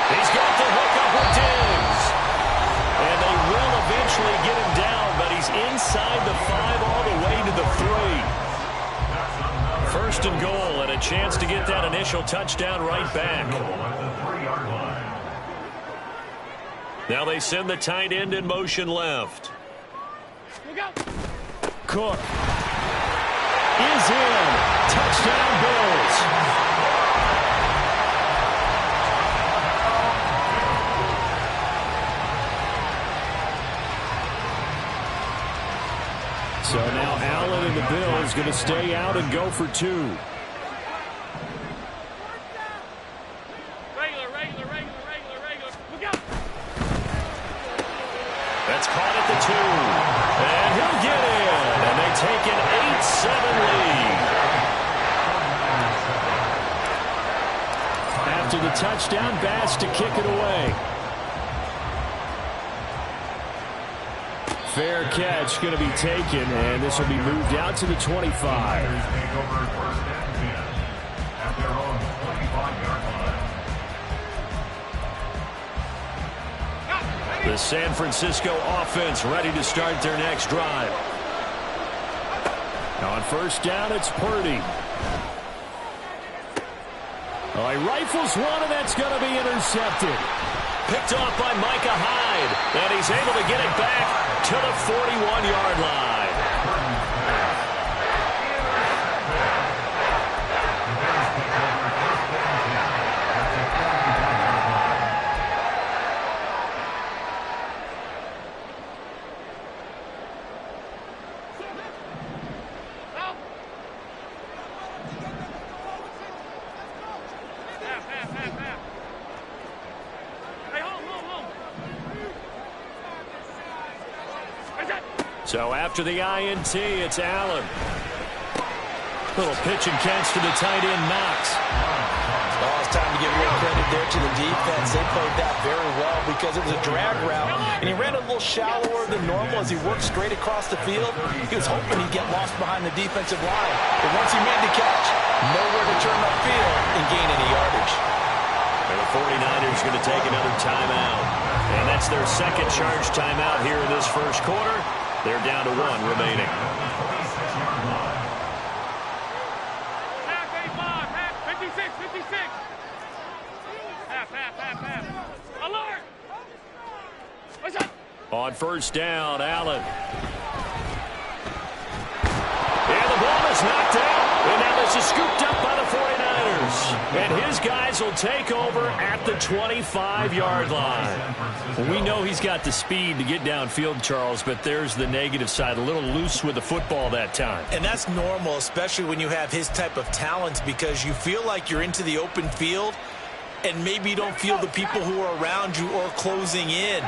He's got the hook up with Diggs. And they will eventually get him down, but he's inside the 5 all the way to the 3. 1st and goal and a chance to get that initial touchdown right back. Goal at the 3-yard line. Now they send the tight end in motion left. Cook is in. Touchdown, Bills. So now Allen and the Bills going to stay out and go for 2. That's caught at the 2. And he'll get in. And they take an 8-7 lead. After the touchdown, Bass to kick it away. Fair catch going to be taken, and this will be moved out to the 25. Take over first and 10 at their own 25-yard line. The San Francisco offense ready to start their next drive. On first down, it's Purdy. Oh, he rifles one, and that's going to be intercepted. Picked off by Micah Hyde, and he's able to get it back to the 41-yard line. So after the INT, it's Allen. Little pitch and catch to the tight end, Knox. Oh, it's time to give a little credit there to the defense. They played that very well because it was a drag route, and he ran a little shallower than normal as he worked straight across the field. He was hoping he'd get lost behind the defensive line. But once he made the catch, nowhere to turn upfield and gain any yardage. And the 49ers going to take another timeout. And that's their second charge timeout here in this first quarter. They're down to 1 remaining. Half, 56. Half. Alert! What's that? On first down, Allen. And the ball is knocked out. And now this is scooped up by the 49ers. And his guys will take over at the 25-yard line. We know he's got the speed to get downfield, Charles, but there's the negative side. A little loose with the football that time. And that's normal, especially when you have his type of talent, because you feel like you're into the open field and maybe you don't feel the people who are around you or closing in.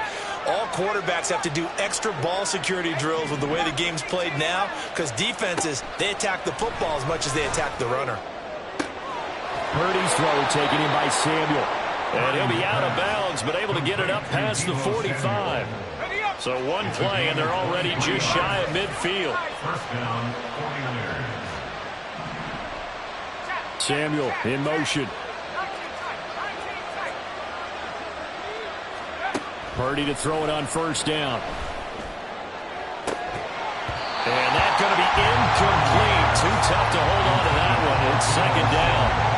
All quarterbacks have to do extra ball security drills with the way the game's played now, because defenses, they attack the football as much as they attack the runner. Purdy's throw taken in by Samuel. And he'll be out of bounds, but able to get it up past the 45. So one play, and they're already just shy of midfield. First down, 49ers. Samuel in motion. Purdy to throw it on first down. And that's going to be incomplete. Too tough to hold on to that one. It's second down.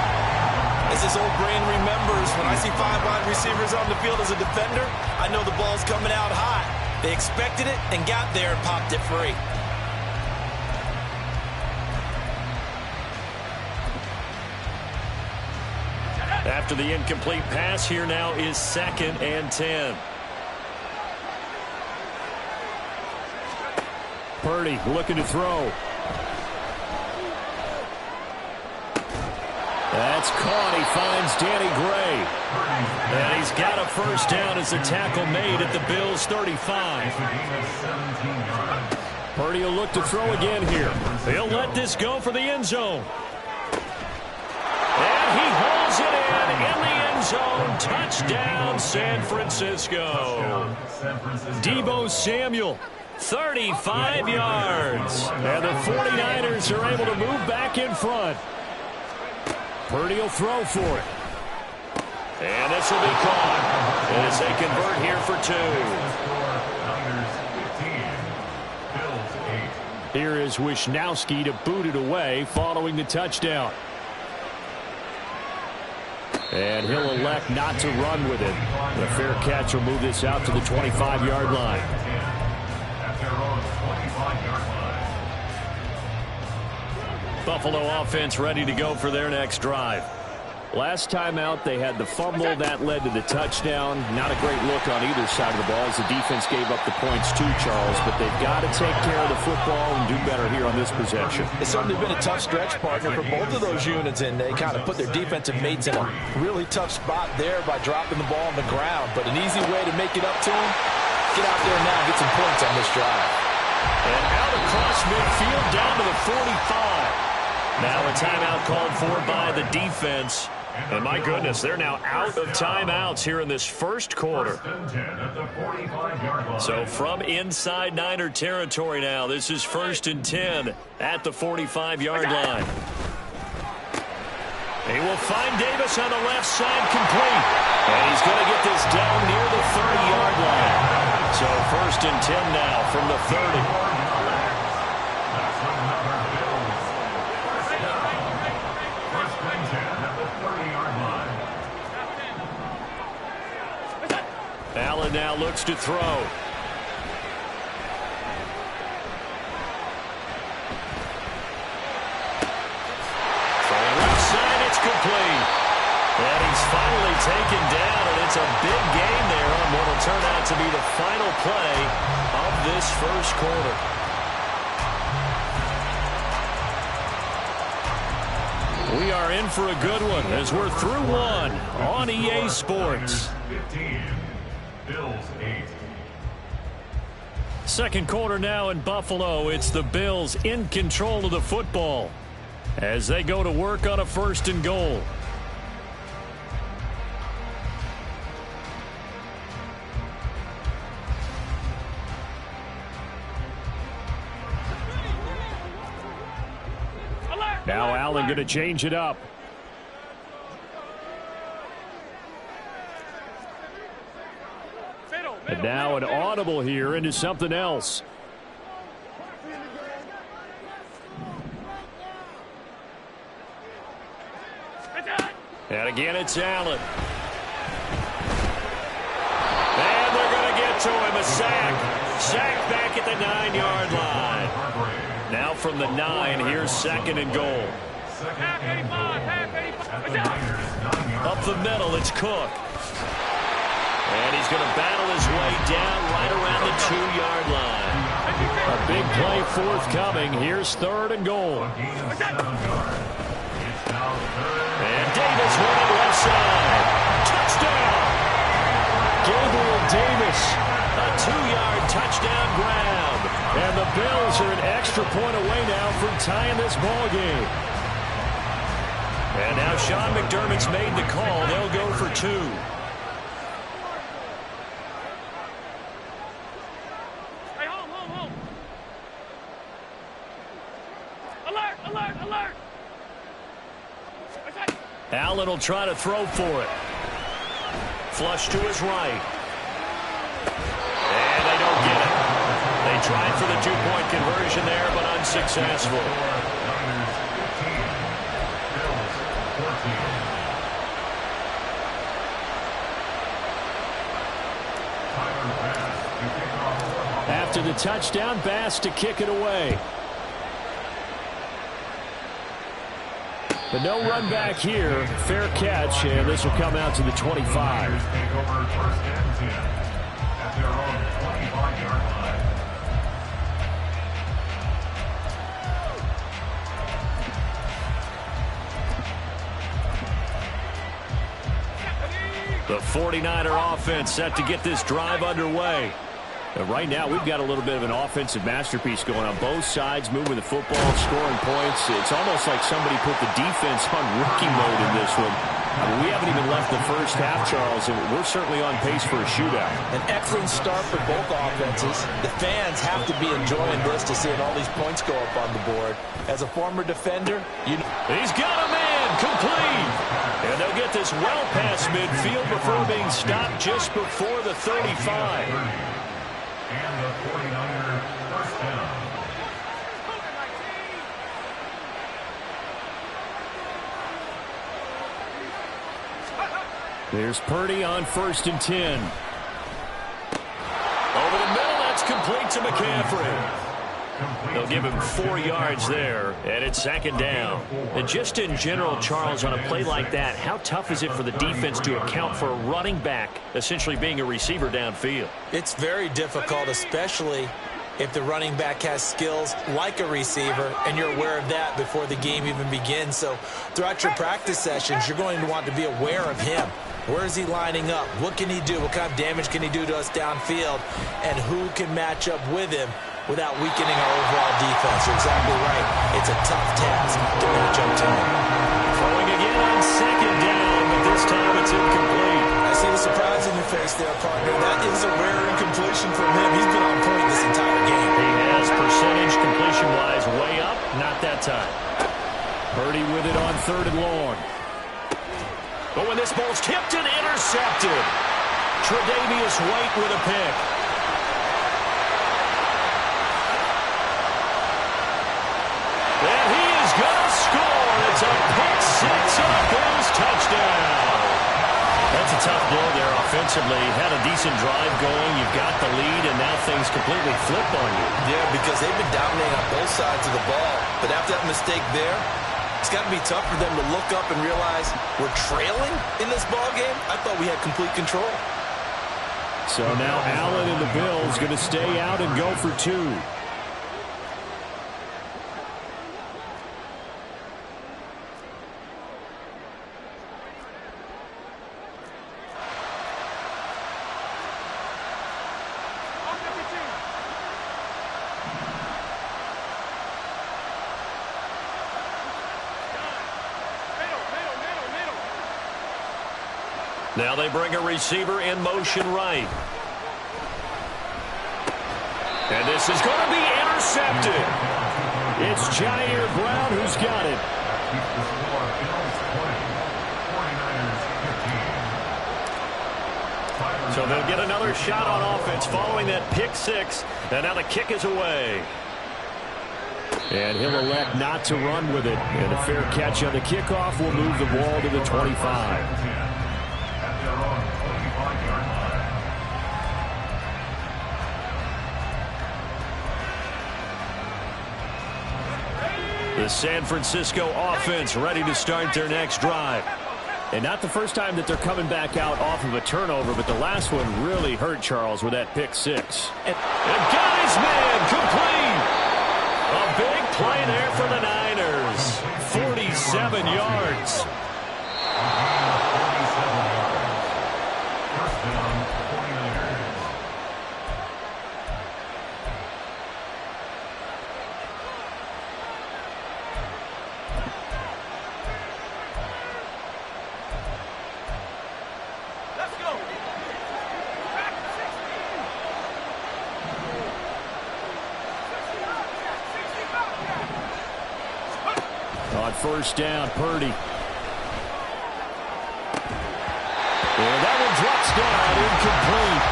As his old brain remembers, when I see 5 wide receivers on the field as a defender, I know the ball's coming out hot. They expected it and got there and popped it free. After the incomplete pass, here now is 2nd and 10. Purdy looking to throw. That's caught. He finds Danny Gray. And he's got a first down as the tackle made at the Bills' 35. Purdy will look to throw again here. He'll let this go for the end zone. And he hauls it in the end zone. Touchdown, San Francisco. Deebo Samuel, 35 yards. And the 49ers are able to move back in front. Purdy will throw for it. And this will be caught as they convert here for 2. Here is Wisnowski to boot it away following the touchdown. And he'll elect not to run with it. The fair catch will move this out to the 25-yard line. At their own 25-yard line. Buffalo offense ready to go for their next drive. Last time out, they had the fumble that led to the touchdown. Not a great look on either side of the ball as the defense gave up the points too, Charles. But they've got to take care of the football and do better here on this possession. It's certainly been a tough stretch, partner, for both of those units, and they kind of put their defensive mates in a really tough spot there by dropping the ball on the ground. But an easy way to make it up to them, get out there now and get some points on this drive. And out across midfield down to the 45. Now a timeout called for by the defense. And my goodness, they're now out of timeouts here in this first quarter. So from inside Niner territory now, this is 1st and 10 at the 45-yard line. He will find Davis on the left side, complete. And he's going to get this down near the 30-yard line. So 1st and 10 now from the 30. Allen now looks to throw. Throwing left side, it's complete. And he's finally taken down, and it's a big gain there on what will turn out to be the final play of this first quarter. We are in for a good one as we're through one on EA Sports. 15. Bills 8. Second quarter now in Buffalo. It's the Bills in control of the football as they go to work on a 1st and goal. Now Allen going to change it up. And now an audible here into something else. And again, it's Allen. And they're going to get to him. A sack. Sack back at the 9-yard line. Now from the 9, here's 2nd and goal. Up the middle, it's Cook. And he's going to battle his way down right around the 2-yard line. A big play forthcoming. Here's 3rd and goal. And Davis running left side. Touchdown! Gabriel Davis. A 2-yard touchdown grab. And the Bills are an extra point away now from tying this ball game. And now Sean McDermott's made the call. They'll go for 2. Allen will try to throw for it. Flush to his right. And they don't get it. They tried for the 2-point conversion there, but unsuccessful. After the touchdown, Bass to kick it away. But no run back here. Fair catch, and this will come out to the 25. The 49er offense set to get this drive underway. Right now, we've got a little bit of an offensive masterpiece going on both sides, moving the football, scoring points. It's almost like somebody put the defense on rookie mode in this one. I mean, we haven't even left the first half, Charles, and we're certainly on pace for a shootout. An excellent start for both offenses. The fans have to be enjoying this to seeing all these points go up on the board. As a former defender, you know. He's got a man, complete. And they'll get this well past midfield before being stopped just before the 35. And the 49er first down. There's Purdy on 1st and 10. Over the middle, that's complete to McCaffrey. They'll give him 4 yards there, and it's 2nd down. And just in general, Charles, on a play like that, how tough is it for the defense to account for a running back essentially being a receiver downfield? It's very difficult, especially if the running back has skills like a receiver, and you're aware of that before the game even begins. So throughout your practice sessions, you're going to want to be aware of him. Where is he lining up? What can he do? What kind of damage can he do to us downfield? And who can match up with him without weakening our overall defense? You're exactly right. It's a tough task to match up to him. Throwing again on 2nd down, but this time it's incomplete. I see the surprise in your face there, partner. That is a rare incompletion from him. He's been on point this entire game. He has percentage completion-wise way up, not that time. Purdy with it on 3rd and long. But when this ball's tipped and intercepted, Tre'Davious White with a pick. And he is going to score. It's a pick 6 and a Bills touchdown. That's a tough blow there offensively. Had a decent drive going. You've got the lead, and now things completely flip on you. Yeah, because they've been dominating on both sides of the ball. But after that mistake there, it's got to be tough for them to look up and realize we're trailing in this ball game. I thought we had complete control. So now Allen and the Bills going to stay out and go for 2. Now they bring a receiver in motion right. And this is going to be intercepted. It's Jair Brown who's got it. Keeps the score. Bills 20. 49ers 15. So they'll get another shot on offense following that pick 6. And now the kick is away. And he'll elect not to run with it. And a fair catch on the kickoff will move the ball to the 25. The San Francisco offense ready to start their next drive. And not the first time that they're coming back out off of a turnover, but the last one really hurt Charles with that pick 6. And got his man complete. A big play there for the Niners. 47 yards. First down, 49ers. On 1st down, Purdy. And that one drops down, incomplete.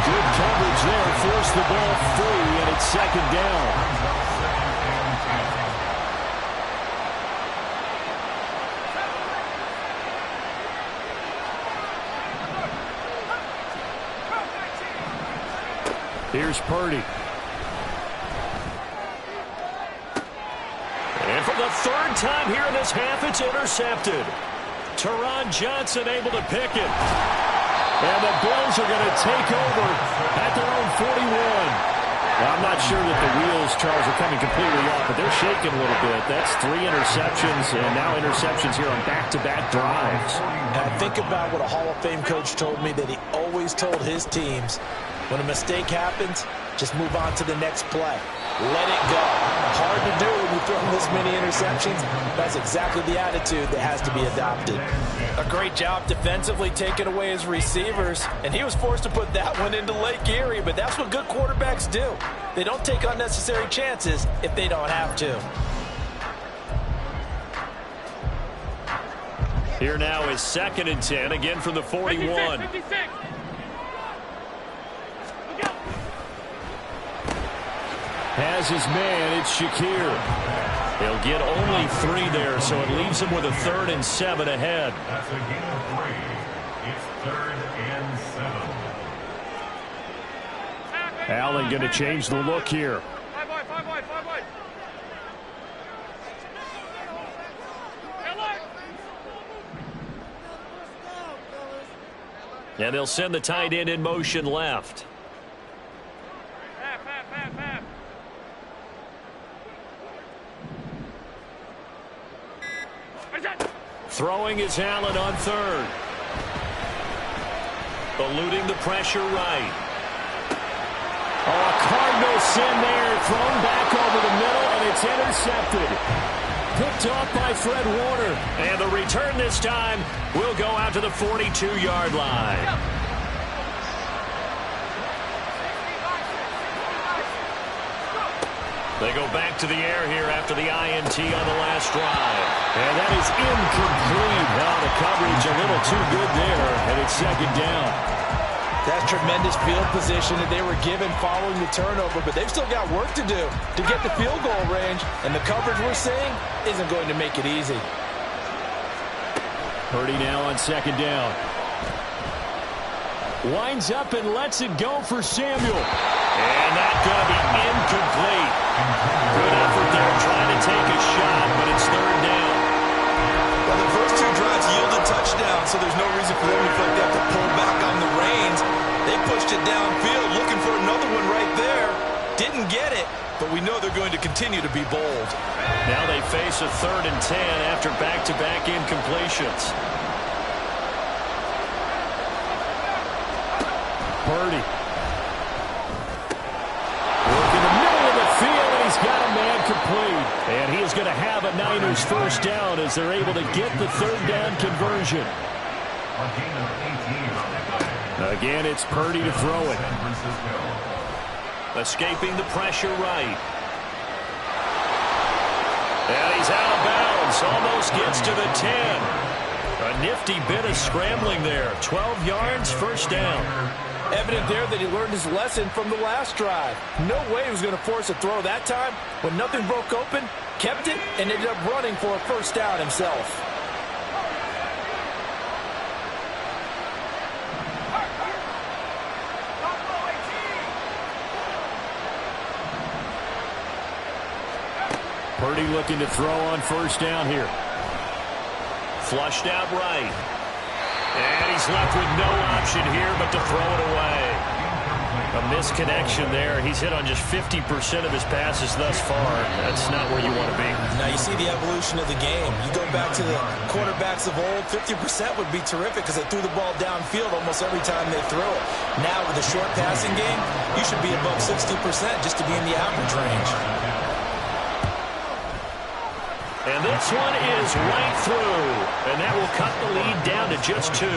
Good coverage there, forced the ball free, and it's 2nd down. Here's Purdy. And for the 3rd time here in this half, it's intercepted. Teron Johnson able to pick it. And the Bills are going to take over at their own 41. Well, I'm not sure that the wheels, Charles, are coming completely off, but they're shaking a little bit. That's 3 interceptions, and now interceptions here on back-to-back drives. And I think about what a Hall of Fame coach told me that he always told his teams, when a mistake happens, just move on to the next play. Let it go. Hard to do when you throw this many interceptions. That's exactly the attitude that has to be adopted. A great job defensively taking away his receivers, and he was forced to put that one into Lake Erie, but that's what good quarterbacks do. They don't take unnecessary chances if they don't have to. Here now is 2nd and 10, again from the 41. 56. Has his man, it's Shakir. They'll get only 3 there, so it leaves them with a 3rd and 7 ahead. That's a gain of 3. It's 3rd and 7. Allen going to change the look here. Five wide. And they'll send the tight end in motion left. Half. Throwing is Allen on 3rd. Eluding the pressure right. Oh, a Cardinal sin there, thrown back over the middle, and it's intercepted. Picked off by Fred Warner. And the return this time will go out to the 42-yard line. They go back to the air here after the INT on the last drive. And that is incomplete. Now the coverage a little too good there, and it's 2nd down. That's tremendous field position that they were given following the turnover, but they've still got work to do to get the field goal range, and the coverage we're seeing isn't going to make it easy. Purdy now on 2nd down. Winds up and lets it go for Samuel. And that's going to be incomplete. Good effort there trying to take a shot, but it's 3rd down. Well, the first 2 drives yielded touchdowns, so there's no reason for them to feel like they have to pull back on the reins. They pushed it downfield, looking for another one right there. Didn't get it, but we know they're going to continue to be bold. Now they face a 3rd and 10 after back-to-back incompletions. Purdy. Work in the middle of the field, and he's got a man complete. And he is going to have a Niners first down as they're able to get the 3rd down conversion. A gain of 18 on the play. Again, it's Purdy to throw it. San Francisco. Escaping the pressure right. And he's out of bounds. Almost gets to the 10. A nifty bit of scrambling there. 12 yards, first down. Evident there that he learned his lesson from the last drive. No way he was going to force a throw that time. When nothing broke open, kept it, and ended up running for a first down himself. Purdy looking to throw on first down here. Flushed out right. And he's left with no option here but to throw it away. A misconnection there. He's hit on just 50% of his passes thus far. That's not where you want to be. Now you see the evolution of the game. You go back to the quarterbacks of old, 50% would be terrific because they threw the ball downfield almost every time they threw it. Now with the short passing game, you should be above 60% just to be in the average range. And this one is right through. And that will cut the lead down to just 2.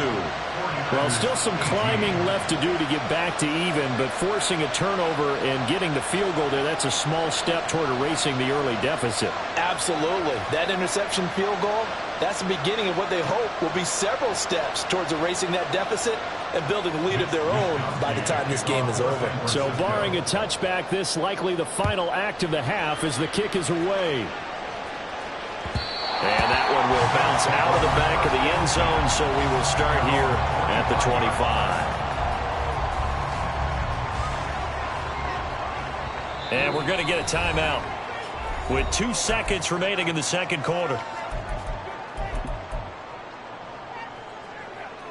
Well, still some climbing left to do to get back to even, but forcing a turnover and getting the field goal there, that's a small step toward erasing the early deficit. Absolutely. That interception field goal, that's the beginning of what they hope will be several steps towards erasing that deficit and building a lead of their own by the time this game is over. So barring a touchback, this likely the final act of the half as the kick is away. And that one will bounce out of the back of the end zone, so we will start here at the 25. And we're going to get a timeout with 2 seconds remaining in the second quarter.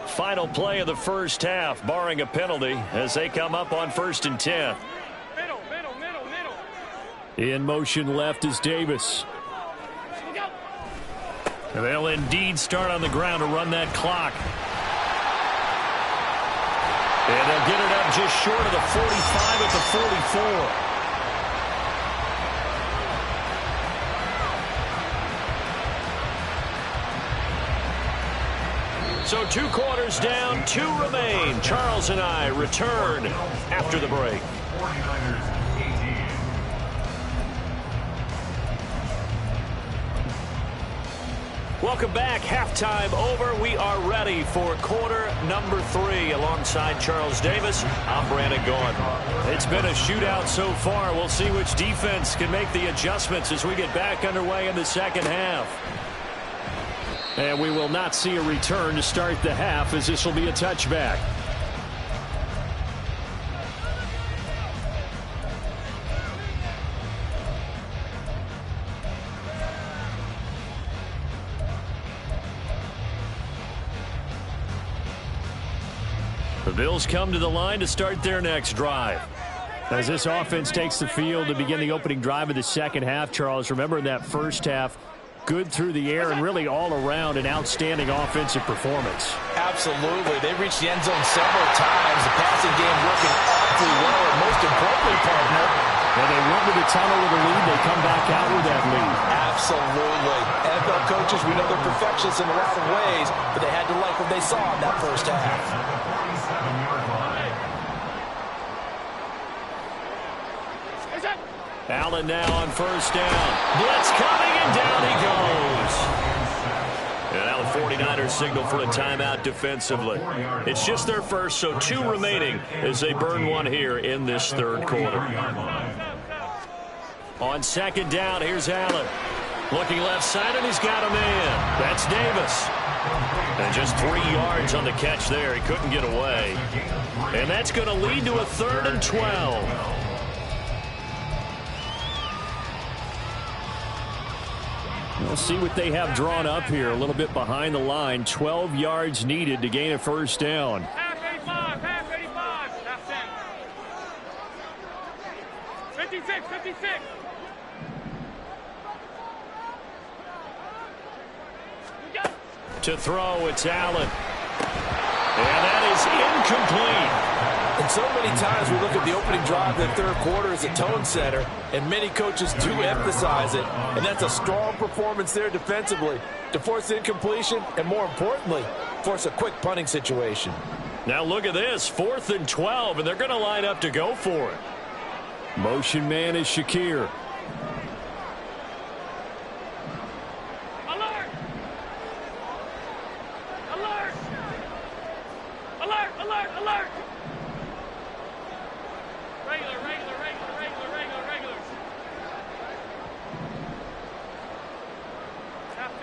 Final play of the first half, barring a penalty, as they come up on 1st and 10. Middle. In motion left is Davis. And they'll indeed start on the ground to run that clock. And they'll get it up just short of the 45 at the 44. So 2 quarters down, 2 remain. Charles and I return after the break. 49ers 18. Welcome back. Halftime over. We are ready for quarter number 3. Alongside Charles Davis, I'm Brandon Gaughan. It's been a shootout so far. We'll see which defense can make the adjustments as we get back underway in the second half. And we will not see a return to start the half, as this will be a touchback. The Bills come to the line to start their next drive. As this offense takes the field to begin the opening drive of the second half, Charles, remember in that first half, good through the air and really all around an outstanding offensive performance. Absolutely. They reached the end zone several times. The passing game working awfully well, and most importantly, partner, when they went to the tunnel with a lead, they come back out with that lead. Absolutely. NFL coaches, we know they're perfectionists in a lot of ways, but they had to like what they saw in that first half. Allen now on first down. Blitz coming, and down he goes. And now the 49ers signal for a timeout defensively. It's just their first, so 2 remaining as they burn one here in this third quarter. On second down, here's Allen. Looking left side, and he's got a man. That's Davis. And just 3 yards on the catch there. He couldn't get away. And that's going to lead to a 3rd and 12. We'll see what they have drawn up here. A little bit behind the line. 12 yards needed to gain a first down. Half 85, half 85, half 10. 56, 56. To throw, it's Allen. And that is incomplete. And so many times we look at the opening drive of the third quarter as a tone setter, and many coaches do emphasize it, and that's a strong performance there defensively to force incompletion and, more importantly, force a quick punting situation. Now look at this, 4th and 12, and they're going to line up to go for it. Motion man is Shakir. Alert! Alert! Alert, alert, alert! Regular, regular, regular, regular, regular, regular. Half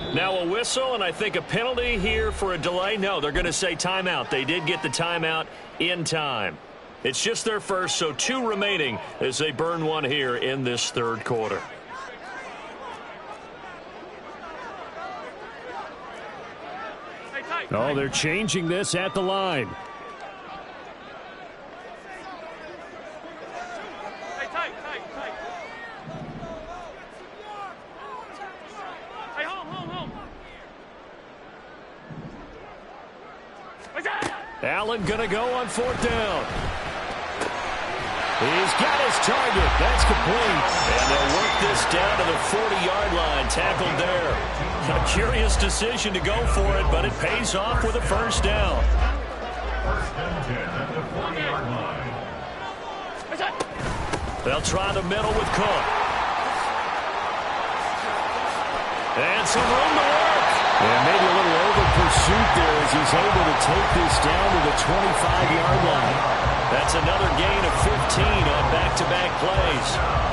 10. Now a whistle, and I think a penalty here for a delay. No, they're going to say timeout. They did get the timeout in time. It's just their first, so 2 remaining as they burn one here in this third quarter. Oh, they're changing this at the line. Hey, tight, tight, tight. Hey, home. Allen going to go on 4th down. He's got his target. That's complete. And they'll work this down to the 40-yard line. Tackled there. A curious decision to go for it, but it pays off with a first down. First and 10 at the 40-yard line. They'll try the middle with Cook. And some room to work. And maybe a little over pursuit there as he's able to take this down to the 25-yard line. That's another gain of 15 on back-to-back plays.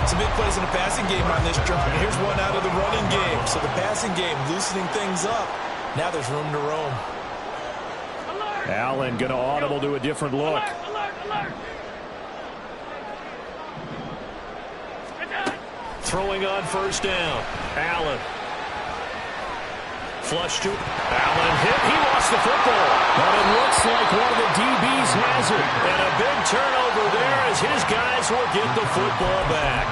Some big plays in the passing game on this drive. Here's one out of the running game. So the passing game loosening things up. Now there's room to roam. Allen going to audible to a different look. Alert. Throwing on first down. Allen. Flush to Allen hit. He lost the football. But it looks like one of the DBs has it. And a big turnover there as his guys will get the football back.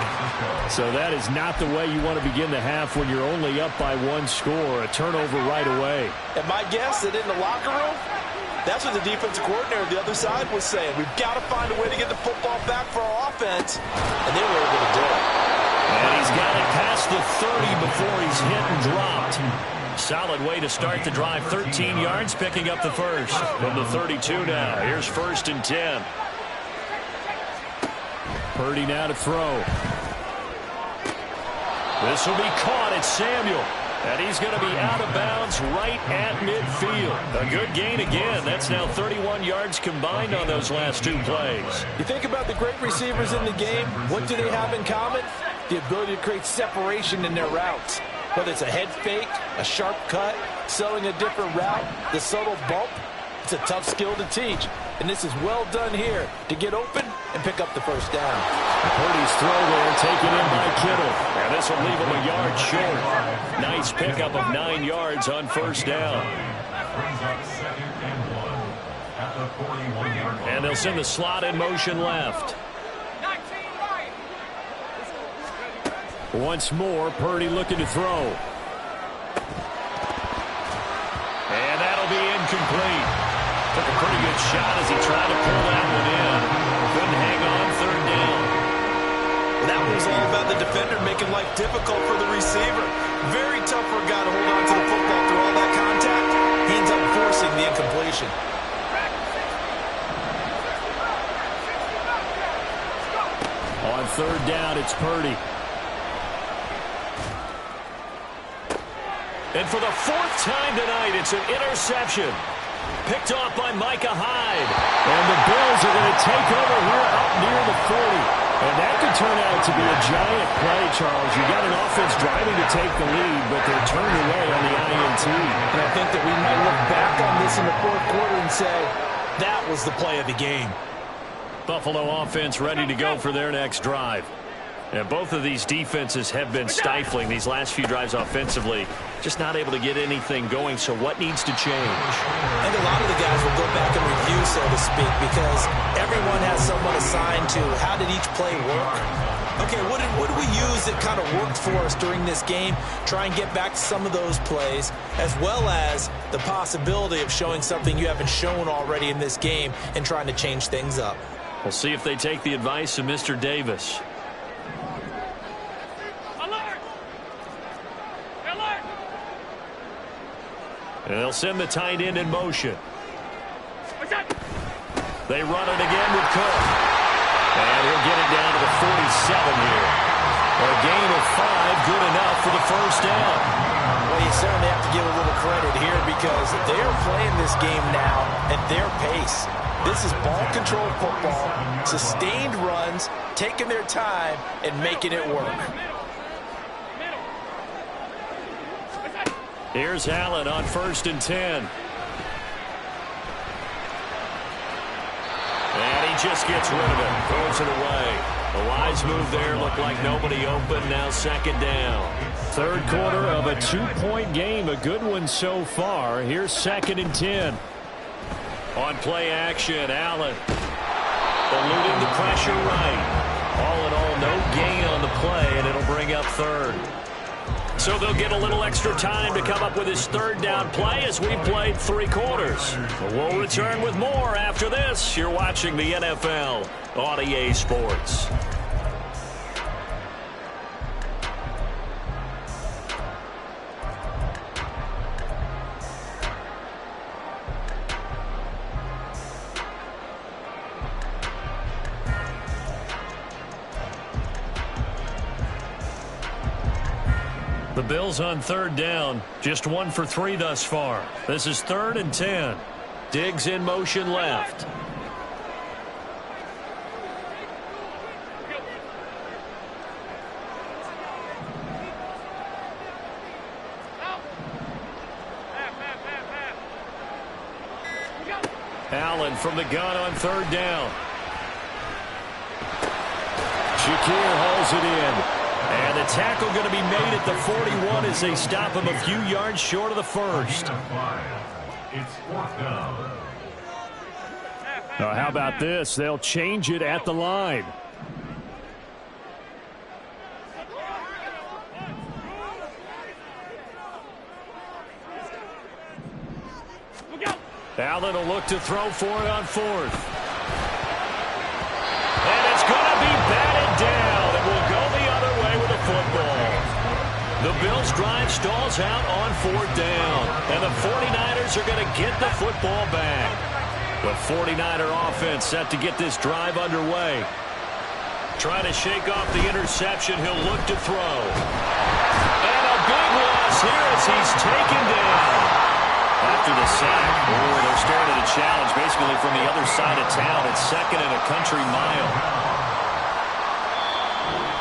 So that is not the way you want to begin the half when you're only up by 1 score. A turnover right away. And my guess that in the locker room, that's what the defensive coordinator on the other side was saying. We've got to find a way to get the football back for our offense. And they were able to do it. And he's got it past the 30 before he's hit and dropped. Solid way to start the drive. 13 yards, picking up the first from the 32 now. Here's 1st and 10. Purdy now to throw. This will be caught. It's Samuel. And he's going to be out of bounds right at midfield. A good gain again. That's now 31 yards combined on those last 2 plays. You think about the great receivers in the game. What do they have in common? the ability to create separation in their routes. Whether it's a head fake, a sharp cut, selling a different route, the subtle bump, it's a tough skill to teach. And this is well done here to get open and pick up the first down. Purdy's throw there taken in by Kittle. And this will leave him a yard short. Nice pickup of 9 yards on first down. Brings up 2nd and 1 at the 41-yard line. And they'll send the slot in motion left. Once more, Purdy looking to throw. And that'll be incomplete. Took a pretty good shot as he tried to pull that one in. Couldn't hang on third down. That was all about the defender making life difficult for the receiver. Very tough for a guy to hold on to the football through all that contact. He ends up forcing the incompletion. On third down, it's Purdy. And for the 4th time tonight, it's an interception. Picked off by Micah Hyde. And the Bills are going to take over here up near the 40. And that could turn out to be a giant play, Charles. You got an offense driving to take the lead, but they're turned away on the INT. And I think that we might look back on this in the 4th quarter and say, that was the play of the game. Buffalo offense ready to go for their next drive. And both of these defenses have been stifling these last few drives offensively. Just not able to get anything going, so what needs to change? I think a lot of the guys will go back and review, so to speak, because everyone has someone assigned to how did each play work. Okay, what did we use that kind of worked for us during this game? Try and get back to some of those plays, as well as the possibility of showing something you haven't shown already in this game and trying to change things up. We'll see if they take the advice of Mr. Davis. And they'll send the tight end in motion. They run it again with Cook. And he'll get it down to the 47 here. A gain of 5, good enough for the first down. Well, you certainly have to give a little credit here because they're playing this game now at their pace. This is ball control football, sustained runs, taking their time, and making it work. Here's Allen on 1st and 10. And he just gets rid of it. Throws it away. A wise move there. Looked like nobody open. Now 2nd down. 3rd quarter of a 2-point game. A good one so far. Here's 2nd and 10. On play action, Allen. Eluding the pressure right. All in all, no gain on the play, and it'll bring up 3rd. So they'll get a little extra time to come up with his 3rd down play as we played 3 quarters. We'll return with more after this. You're watching the NFL on EA Sports. The Bills on 3rd down, just 1 for 3 thus far. This is 3rd and 10. Diggs in motion left. Allen from the gun on 3rd down. Shakir holds it in. And the tackle going to be made at the 41 as they stop him a few yards short of the 1st. It's 4th down. How about this? They'll change it at the line. Allen will look to throw for it on 4th. And it's going to be batted down. It will go the other way with the football. The Bills' drive stalls out on 4th down. And the 49ers are going to get the football back. The 49er offense set to get this drive underway. Trying to shake off the interception. He'll look to throw. And a big loss here as he's taken down. After the sack, they're staring at a challenge basically from the other side of town. It's 2nd and a country mile.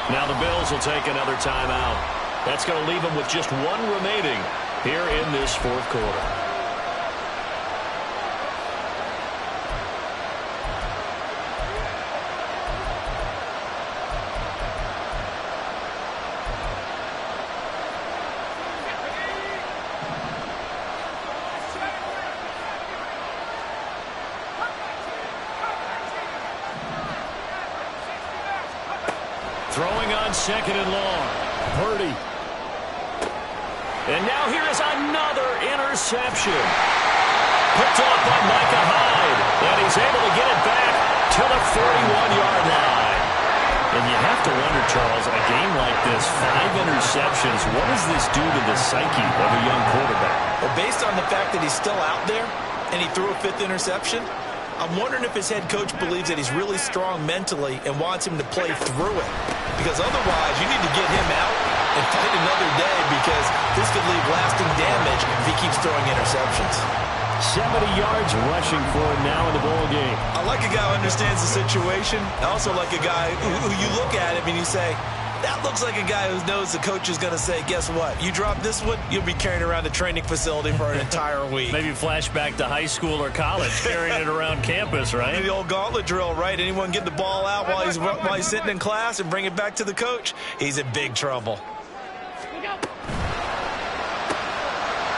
Now the Bills will take another timeout. That's going to leave them with just one remaining here in this fourth quarter. Throwing on second and long. Purdy. And now here is another interception. Picked off by Micah Hyde. And he's able to get it back to the 41-yard line. And you have to wonder, Charles, a game like this, 5 interceptions, what does this do to the psyche of a young quarterback? Well, based on the fact that he's still out there and he threw a 5th interception, I'm wondering if his head coach believes that he's really strong mentally and wants him to play through it. Because otherwise, you need to get him out and fight another day, because this could leave lasting damage if he keeps throwing interceptions. 70 yards rushing for him now in the ball game. I like a guy who understands the situation. I also like a guy who you look at him and you say, that looks like a guy who knows the coach is going to say, guess what? You drop this one, you'll be carrying around the training facility for an entire week. Maybe flashback to high school or college, carrying it around campus, right? The old gauntlet drill, right? Anyone get the ball out while he's sitting in class and bring it back to the coach? He's in big trouble.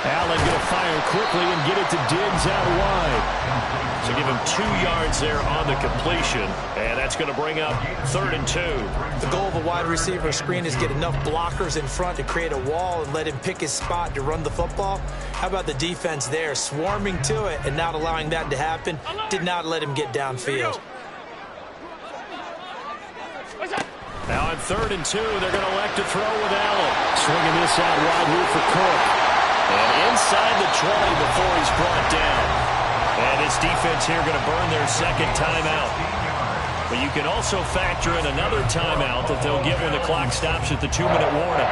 Allen going to fire quickly and get it to Diggs out wide. So give him 2 yards there on the completion, and that's going to bring up 3rd and 2. The goal of a wide receiver screen is get enough blockers in front to create a wall and let him pick his spot to run the football. How about the defense there, swarming to it and not allowing that to happen? Did not let him get downfield. Now on 3rd and 2, they're going to elect to throw with Allen. Swinging this out wide here for Cook. And inside the 20 before he's brought down. And his defense here going to burn their 2nd timeout. But you can also factor in another timeout that they'll give when the clock stops at the 2-minute warning.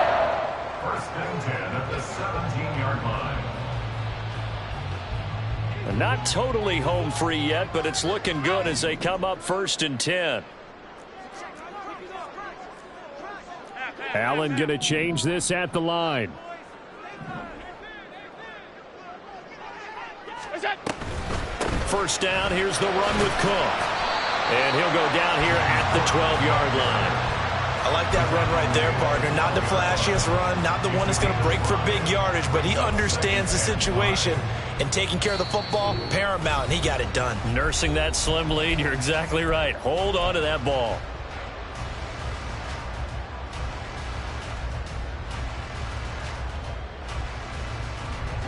1st and 10 at the 17-yard line. And not totally home free yet, but it's looking good as they come up 1st and 10. Allen going to change this at the line. First down, here's the run with Cook. And he'll go down here at the 12-yard line. I like that run right there, partner. Not the flashiest run, not the one that's going to break for big yardage, but he understands the situation, and taking care of the football, paramount, and he got it done. Nursing that slim lead, you're exactly right. Hold on to that ball.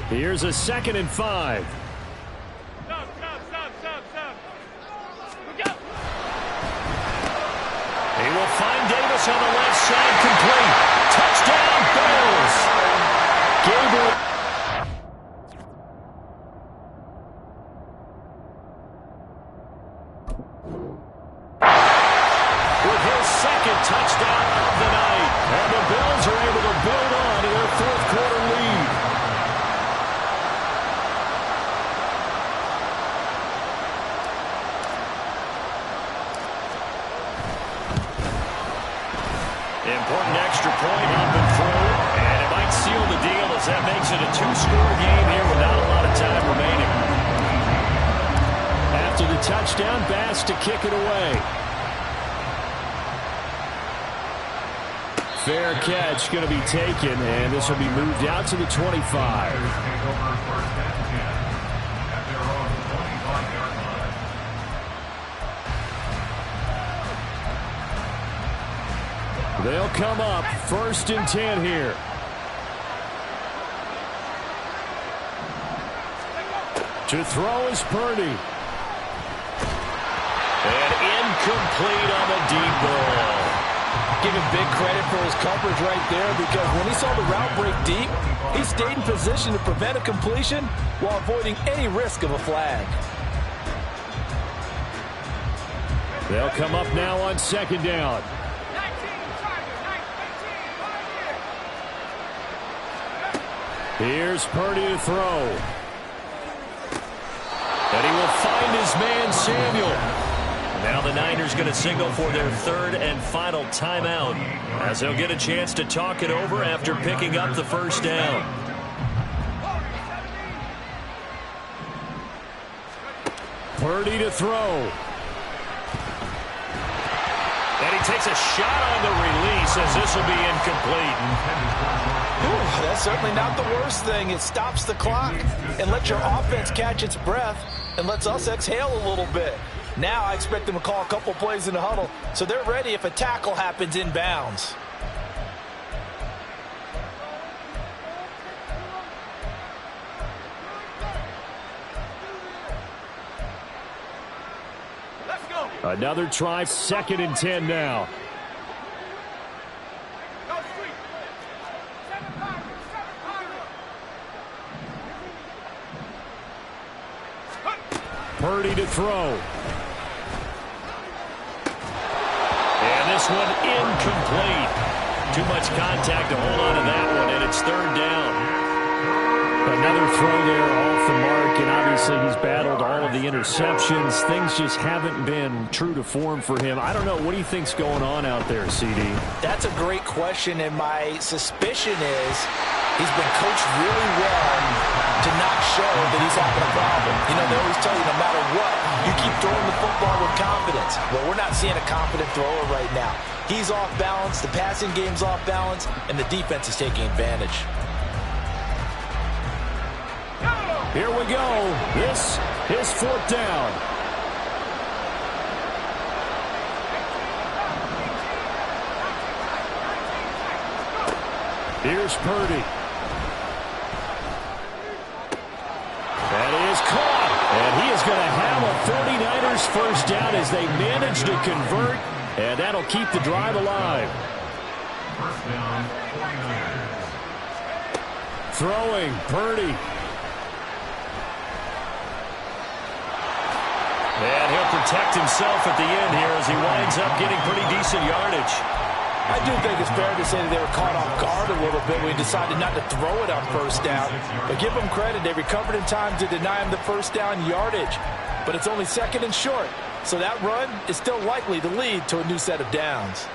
Here's a 2nd and 5. He will find Davis on the left side, complete. Touchdown, Bills. Gabriel. With his 2nd touchdown of the night. And the Bills are able to build on to their 4th quarter lead. Important extra point up and through, and it might seal the deal as that makes it a 2-score game here with not a lot of time remaining. After the touchdown, Bass to kick it away. Fair catch going to be taken, and this will be moved out to the 25. They'll come up 1st and 10 here. To throw is Purdy. And incomplete on the deep ball. Give him big credit for his coverage right there, because when he saw the route break deep, he stayed in position to prevent a completion while avoiding any risk of a flag. They'll come up now on 2nd down. Here's Purdy to throw. And he will find his man, Samuel. Now the Niners going to signal for their third and final timeout as they'll get a chance to talk it over after picking up the first down. Purdy to throw. And he takes a shot on the release as this will be incomplete. Ooh, that's certainly not the worst thing. It stops the clock and lets your offense catch its breath and lets us exhale a little bit. Now I expect them to call a couple plays in the huddle so they're ready if a tackle happens inbounds. Let's go. Another try, 2nd and 10 now. Go street. 7-5. Purdy to throw. And this one incomplete. Too much contact to hold on to that one, and it's 3rd down. Another throw there off the mark, and obviously he's battled all of the interceptions. Things just haven't been true to form for him. I don't know. What do you think's going on out there, CD? That's a great question, and my suspicion is he's been coached really well to not show that he's having a problem. You know, they always tell you no matter what, you keep throwing the football with confidence. Well, we're not seeing a confident thrower right now. He's off balance, the passing game's off balance, and the defense is taking advantage. Here we go. This is 4th down. Here's Purdy. That is caught. And he is going to have a 49ers first down as they manage to convert. And that'll keep the drive alive. First down, 49ers. Throwing, Purdy. And he'll protect himself at the end here as he winds up getting pretty decent yardage. I do think it's fair to say that they were caught off guard a little bit when he decided not to throw it on first down. But give them credit. They recovered in time to deny him the first down yardage. But it's only 2nd and short. So that run is still likely to lead to a new set of downs.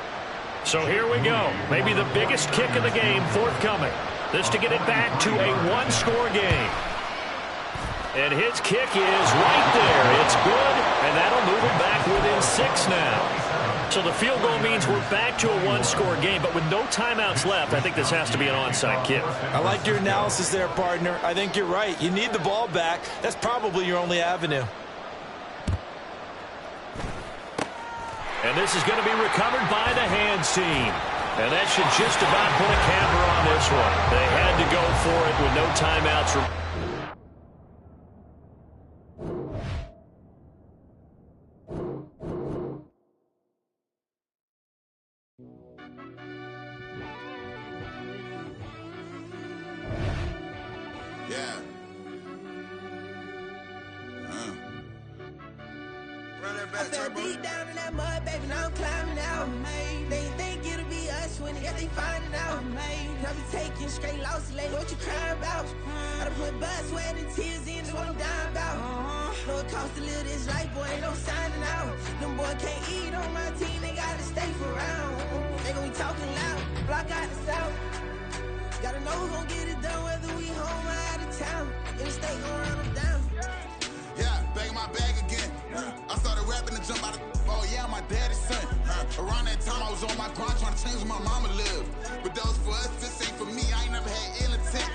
So here we go. Maybe the biggest kick of the game forthcoming. This to get it back to a one-score game. And his kick is right there. It's good, and that'll move him back within 6 now. So the field goal means we're back to a one-score game, but with no timeouts left, I think this has to be an onside kick. I like your analysis there, partner. I think you're right. You need the ball back. That's probably your only avenue. And this is going to be recovered by the hands team. And that should just about put a camper on this one. They had to go for it with no timeouts. Yeah. Run that back, I fell Turbo. deep down in that mud, baby, now I'm climbing out. They think it'll be us when they finding out. I be taking straight losses lately, what you crying about? I done put blood, sweat, and tears in, that's what I'm dying about. Know it costs to live this life, boy, ain't no signing out. Them boy can't eat on my team, they gotta stay for round. They gon' be talking loud, block out the south. Gotta know who gon' get it done, whether we home or out of town. In the state, gon' run them down. Yeah, back in my bag again. I started rapping to jump out of. Oh yeah, I'm my daddy's son. Around that time, I was on my grind trying to change where my mama lived. But that was for us, this ain't for me. I ain't never had ill intent.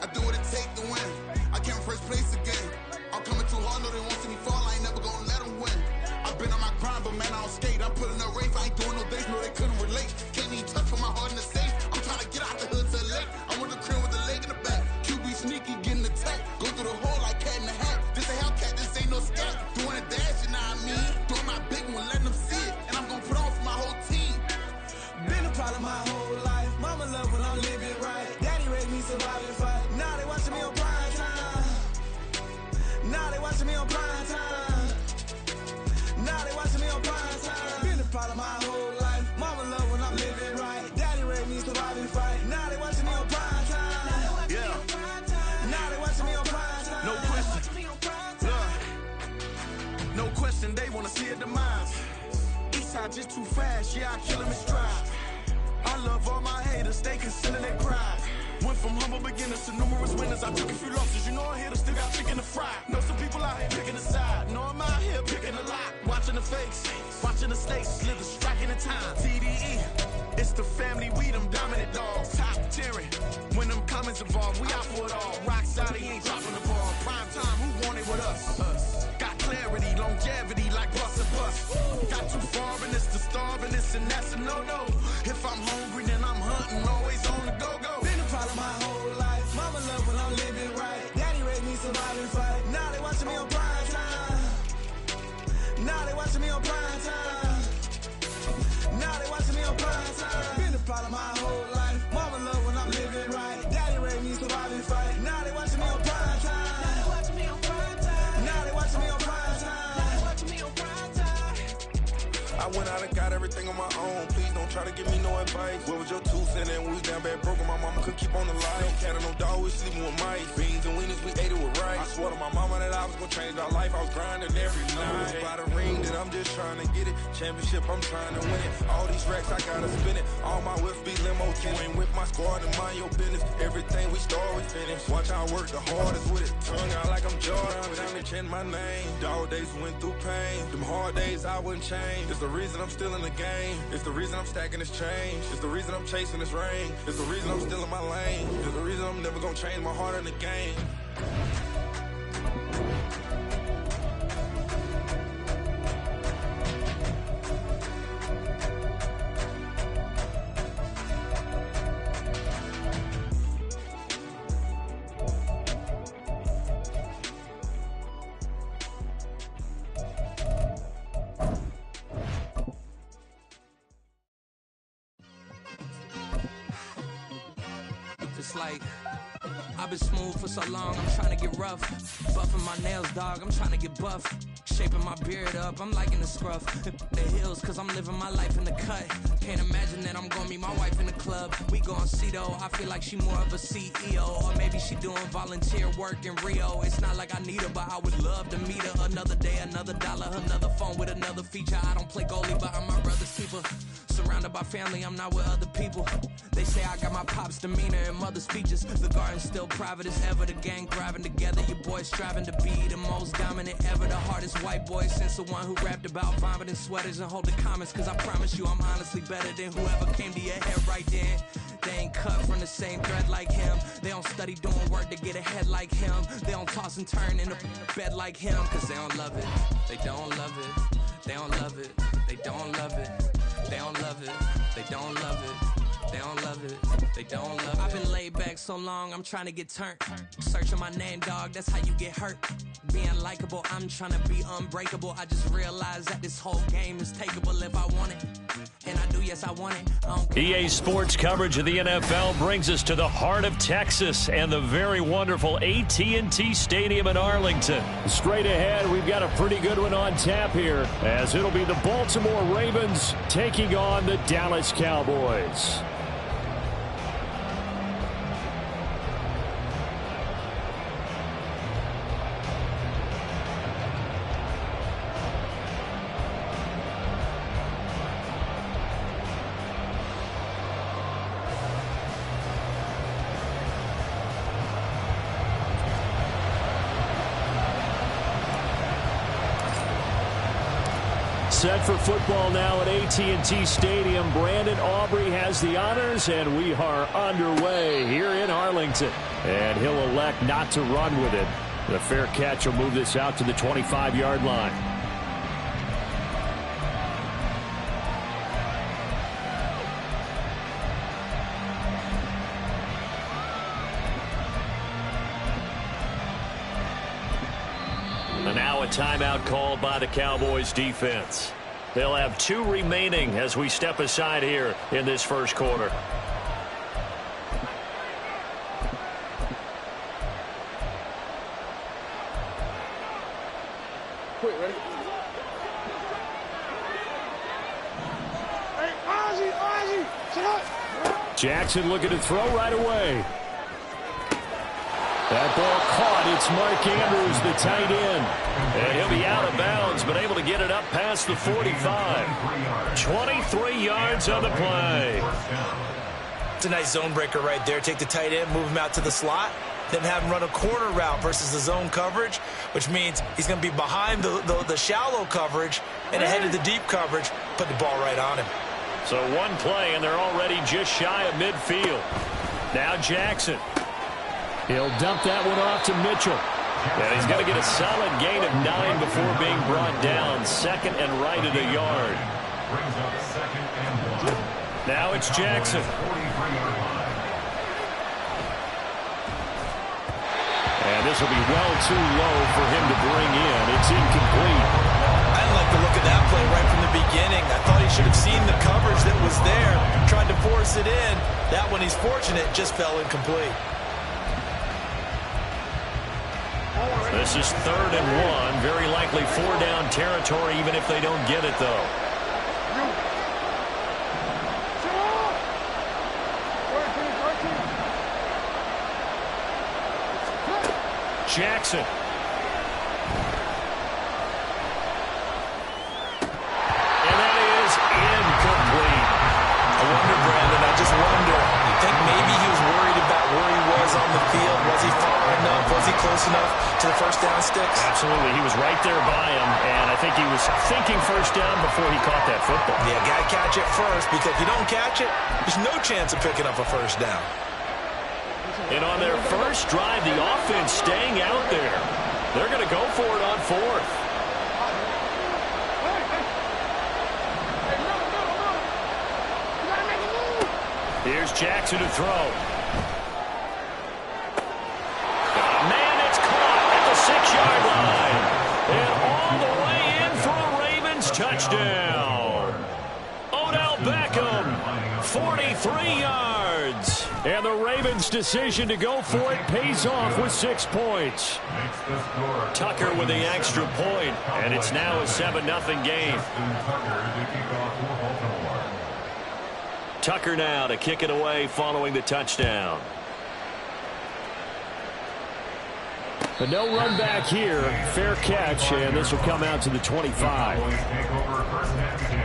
I do what it take to win. I came in first place again. I'm coming too hard, no they won't see me fall. I ain't never gonna let them win. I've been on my grind, but man, I don't skate. I'm putting up race, I ain't doing no days, no they couldn't relate. Can't even touch with my heart in the safe. I'm trying to get out the hood to the lake. I'm with the crib with the leg in the back. QB sneaky, getting attacked. Go through the hole like cat in the hat. This a Hellcat, this ain't no scat. Doing a dash, you know what I mean? Doing my big one, letting them see it. And I'm gonna put on for my whole team. Been a problem my whole life. Mama love when I'm living right. Daddy raised me high, just too fast, yeah, I kill them in stride. I love all my haters, they concealing their pride. Went from humble beginners to numerous winners. I took a few losses, you know I'm here to still got chicken to fry. Know some people out here picking a side, know I'm out here picking a lot. Watching the fakes, watching the snakes, slither, striking the time. TDE, it's the family, we them dominant dogs. Top tiering, when them comments involved, we out for it all. Rock solid, he ain't dropping the ball. Prime time, who want it with us? Got clarity, longevity, like bust and bust. Got too far and it's the starving, this and that's a no-no. If I'm hungry, then I'm hunting, always on the go-go. Been a problem my whole life. Mama love when I'm living right. Daddy raised me survive and fight. Now they watching me on prime time. Now they watching me on prime time. Now they watching me on prime time. Been a problem my whole life. Mama love when I'm living right. Daddy raised me survive and fight. Now they watching me on prime time. Now they watching me on prime time. Now they watching me on prime time. Now they watching me on prime time. I went out and got everything on my own. Please don't try to give me no advice. What was your 2 cents and we was down bad broke and my mama could keep on the line. No cat or no dog, we sleeping with mice. Beans and wieners, we ate it with rice. I swore to my mama that I was gonna change our life. I was grinding every night. By the ring that I'm just trying to get it. Championship, I'm trying to win it. All these racks, I gotta spin it. All my whips be limo tinted. With my squad and mind your business. Everything we start, we finish. Watch I work the hardest with it. Tongue out like I'm Jordan. Time to change my name. Dog days went through pain. Them hard days I wouldn't change. It's the reason I'm still in the game. It's the reason I'm stacking this change. It's the reason I'm chasing this rain. It's the reason I'm still in my lane. It's the reason I'm never gonna change my heart in the game. It's like I've been smooth for so long, I'm trying to get rough. Buffing my nails, dog, I'm trying to get buff. Shaping my beard up, I'm liking the scruff. The hills, cause I'm living my life in the cut. Can't imagine that I'm gonna meet my wife in the club. We gon' see though, I feel like she more of a CEO. Or maybe she doing volunteer work in Rio. It's not like I need her, but I would love to meet her. Another day, another dollar, another phone with another feature. I don't play goalie, but I'm my brother's keeper. Surrounded by family, I'm not with other people. They say I got my pop's demeanor and mother's speeches. The garden's still private as ever. The gang thriving together. Your boys striving to be the most dominant ever. The hardest white boy since the one who rapped about vomiting sweaters and holding comments. Cause I promise you I'm honestly better than whoever came to your head right then. They ain't cut from the same thread like him. They don't study doing work to get ahead like him. They don't toss and turn in a bed like him. Cause they don't love it. They don't love it. They don't love it. They don't love it. They don't love it. They don't love it. They don't love it. They don't love it. I've been laid back so long, I'm trying to get turned. Searching my name, dog, that's how you get hurt. Being likable, I'm trying to be unbreakable. I just realized that this whole game is takeable if I want it. And I do, yes, I want it. EA Sports coverage of the NFL brings us to the heart of Texas and the very wonderful AT&T Stadium in Arlington. Straight ahead, we've got a pretty good one on tap here, as it'll be the Baltimore Ravens taking on the Dallas Cowboys. Set for football now at AT&T Stadium. Brandon Aubrey has the honors, and we are underway here in Arlington. And he'll elect not to run with it. The fair catch will move this out to the 25-yard line. And now a timeout called by the Cowboys defense. They'll have 2 remaining as we step aside here in this first quarter. Quick, ready? Hey, Ozzie, shut up. Jackson looking to throw right away. That ball caught. It's Mark Andrews, the tight end. And he'll be out of bounds, but able to get it up past the 45. 23 yards on the play. It's a nice zone breaker right there. Take the tight end, move him out to the slot, then have him run a corner route versus the zone coverage, which means he's going to be behind the shallow coverage and ahead of the deep coverage. Put the ball right on him. So one play, and they're already just shy of midfield. Now Jackson. He'll dump that one off to Mitchell. And he's going to get a solid gain of 9 before being brought down. Second and right at a yard. Now it's Jackson. And this will be well too low for him to bring in. It's incomplete. I didn't like the look of that play right from the beginning. I thought he should have seen the coverage that was there, tried to force it in. That one, he's fortunate, just fell incomplete. This is 3rd and 1. Very likely 4-down territory, even if they don't get it, though. Jackson. And that is incomplete. I wonder, Brandon, I just wonder, you think maybe he was worried about where he was on the field? Was he far enough? Was he close enough to the first down sticks? Absolutely. He was right there by him, and I think he was thinking first down before he caught that football. Yeah, got to catch it first, because if you don't catch it, there's no chance of picking up a first down. And on their first drive, the offense staying out there. They're going to go for it on 4th. Here's Jackson to throw. Man, it's caught at the 6-yard line. And all the way in for a Ravens touchdown. Odell Beckham, 43 yards. And the Ravens' decision to go for it pays off with 6 points. Tucker with the extra point, and it's now a 7-0 game. Tucker now to kick it away following the touchdown. But no run back here. Fair catch, and this will come out to the 25. Take over 1st and 10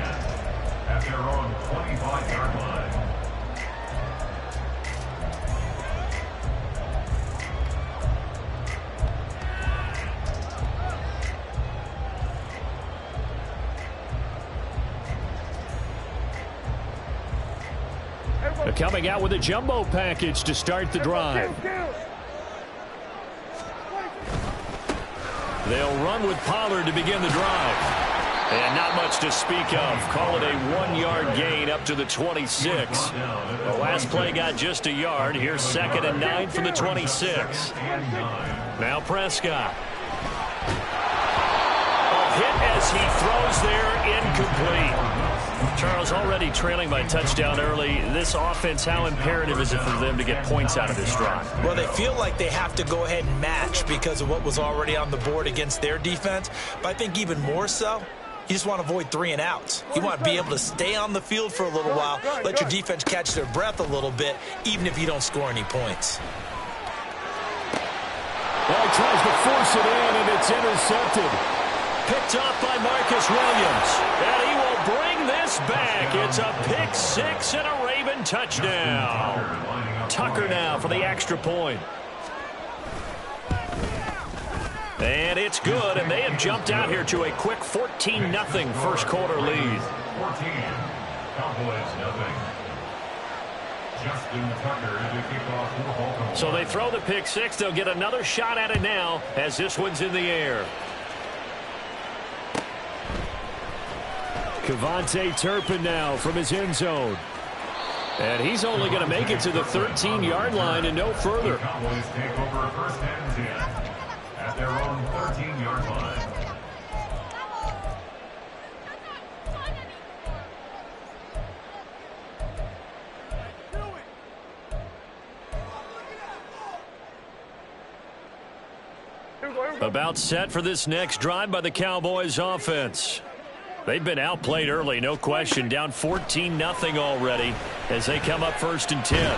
at their own 25-yard line. They're coming out with a jumbo package to start the drive. They'll run with Pollard to begin the drive. And not much to speak of. Call it a 1-yard gain up to the 26. The last play got just a yard. Here's 2nd and 9 from the 26. Now Prescott. A hit as he throws there, incomplete. Charles, already trailing by touchdown early. This offense, how imperative is it for them to get points out of this drive? Well, they feel like they have to go ahead and match because of what was already on the board against their defense. But I think even more so, you just want to avoid 3 and outs. You want to be able to stay on the field for a little while, let your defense catch their breath a little bit, even if you don't score any points. Well, he tries to force it in, and it's intercepted. Picked off by Marcus Williams. And he will bring this back. It's a pick 6 and a Raven touchdown. Tucker now for the extra point. And it's good, and they have jumped out here to a quick 14-0 first quarter lead. 14, Cowboys nothing. Justin Tucker to kick off for Baltimore. So they throw the pick 6. They'll get another shot at it now as this one's in the air. Kevontae Turpin now from his end zone. And he's only going to make it to the 13-yard line and no further. The Cowboys take over 1st and 10 at their own 13-yard line. About set for this next drive by the Cowboys offense. They've been outplayed early, no question. Down 14-0 already as they come up 1st and 10.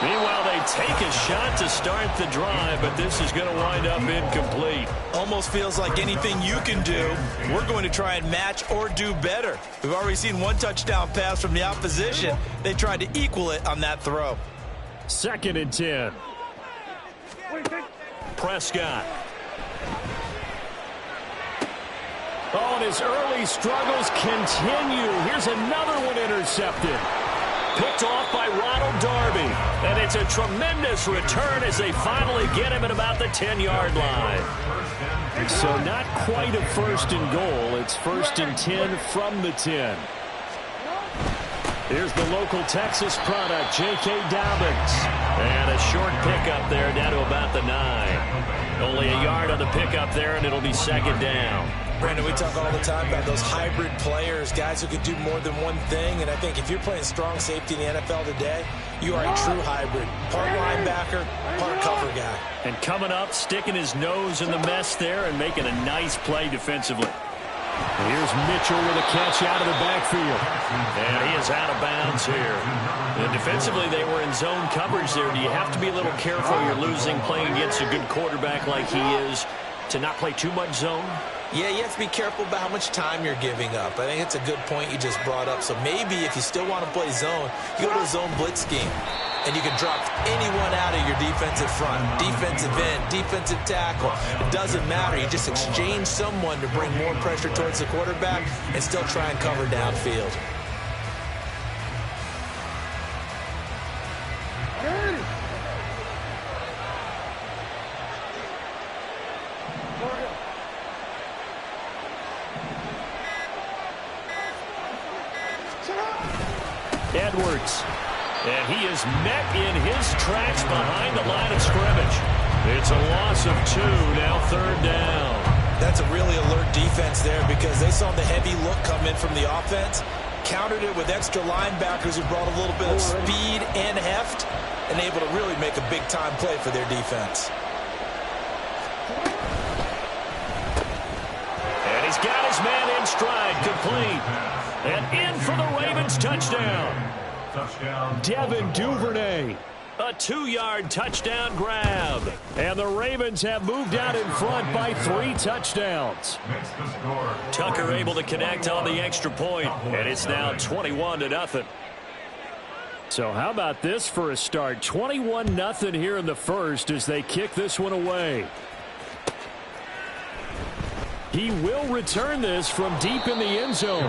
Meanwhile, they take a shot to start the drive, but this is going to wind up incomplete. Almost feels like anything you can do, we're going to try and match or do better. We've already seen one touchdown pass from the opposition. They tried to equal it on that throw. 2nd and 10. Prescott. Oh, and his early struggles continue. Here's another one intercepted. Picked off by Ronald Darby. And it's a tremendous return as they finally get him at about the 10-yard line. So not quite a 1st and goal. It's 1st and 10 from the 10. Here's the local Texas product, J.K. Dobbins. And a short pickup there down to about the 9. Only a yard on the pickup there, and it'll be 2nd down. Brandon, we talk all the time about those hybrid players, guys who can do more than one thing. And I think if you're playing strong safety in the NFL today, you are a true hybrid. Part linebacker, part cover guy. And coming up, sticking his nose in the mess there and making a nice play defensively. Here's Mitchell with a catch out of the backfield. And he is out of bounds here. And defensively, they were in zone coverage there. Do you have to be a little careful? You're losing playing against a good quarterback like he is to not play too much zone? Yeah, you have to be careful about how much time you're giving up. I think it's a good point you just brought up. So maybe if you still want to play zone, you go to a zone blitz scheme. And you can drop anyone out of your defensive front, defensive end, defensive tackle. It doesn't matter. You just exchange someone to bring more pressure towards the quarterback and still try and cover downfield. Edwards. And he is met in his tracks behind the line of scrimmage. It's a loss of 2, now 3rd down. That's a really alert defense there because they saw the heavy look come in from the offense, countered it with extra linebackers who brought a little bit of speed and heft, and able to really make a big-time play for their defense. And he's got his man in stride, complete. And in for the Ravens touchdown. Devin Duvernay, a 2-yard touchdown grab. And the Ravens have moved out in front by 3 touchdowns. Tucker able to connect on the extra point, and it's now 21-0. So how about this for a start? 21-0 here in the first as they kick this one away. He will return this from deep in the end zone.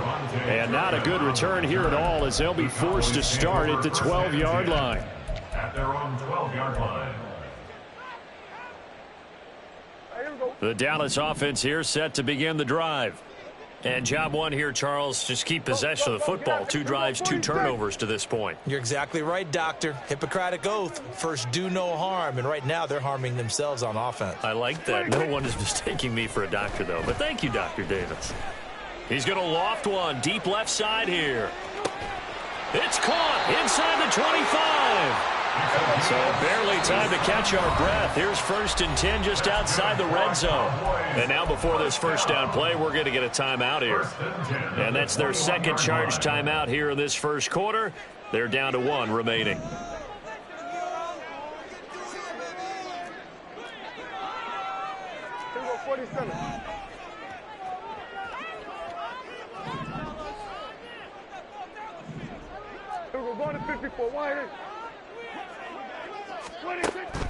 And not a good return here at all as they'll be forced to start at the 12-yard line. At their own 12-yard line. The Dallas offense here set to begin the drive. And job one here, Charles, just keep possession of the football. 2 drives, 2 turnovers to this point. You're exactly right, Doctor. Hippocratic oath. First, do no harm. And right now, they're harming themselves on offense. I like that. No one is mistaking me for a doctor, though. But thank you, Dr. Davis. He's going to loft one deep left side here. It's caught inside the 25. So barely time to catch our breath. Here's 1st and 10 just outside the red zone. And now before this first down play, we're going to get a timeout here. And that's their 2nd charge timeout here in this first quarter. They're down to 1 remaining.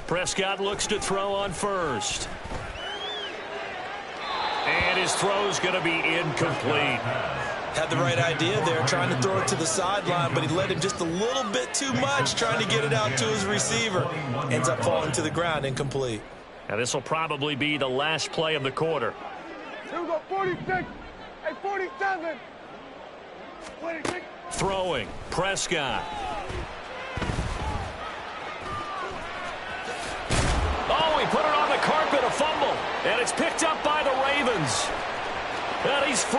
Prescott looks to throw on first. And his throw's going to be incomplete. Had the right idea there, trying to throw it to the sideline, but he let him just a little bit too much, trying to get it out to his receiver. Ends up falling to the ground, incomplete. Now this will probably be the last play of the quarter. Here we go, 46, and 47. 26. Throwing, Prescott.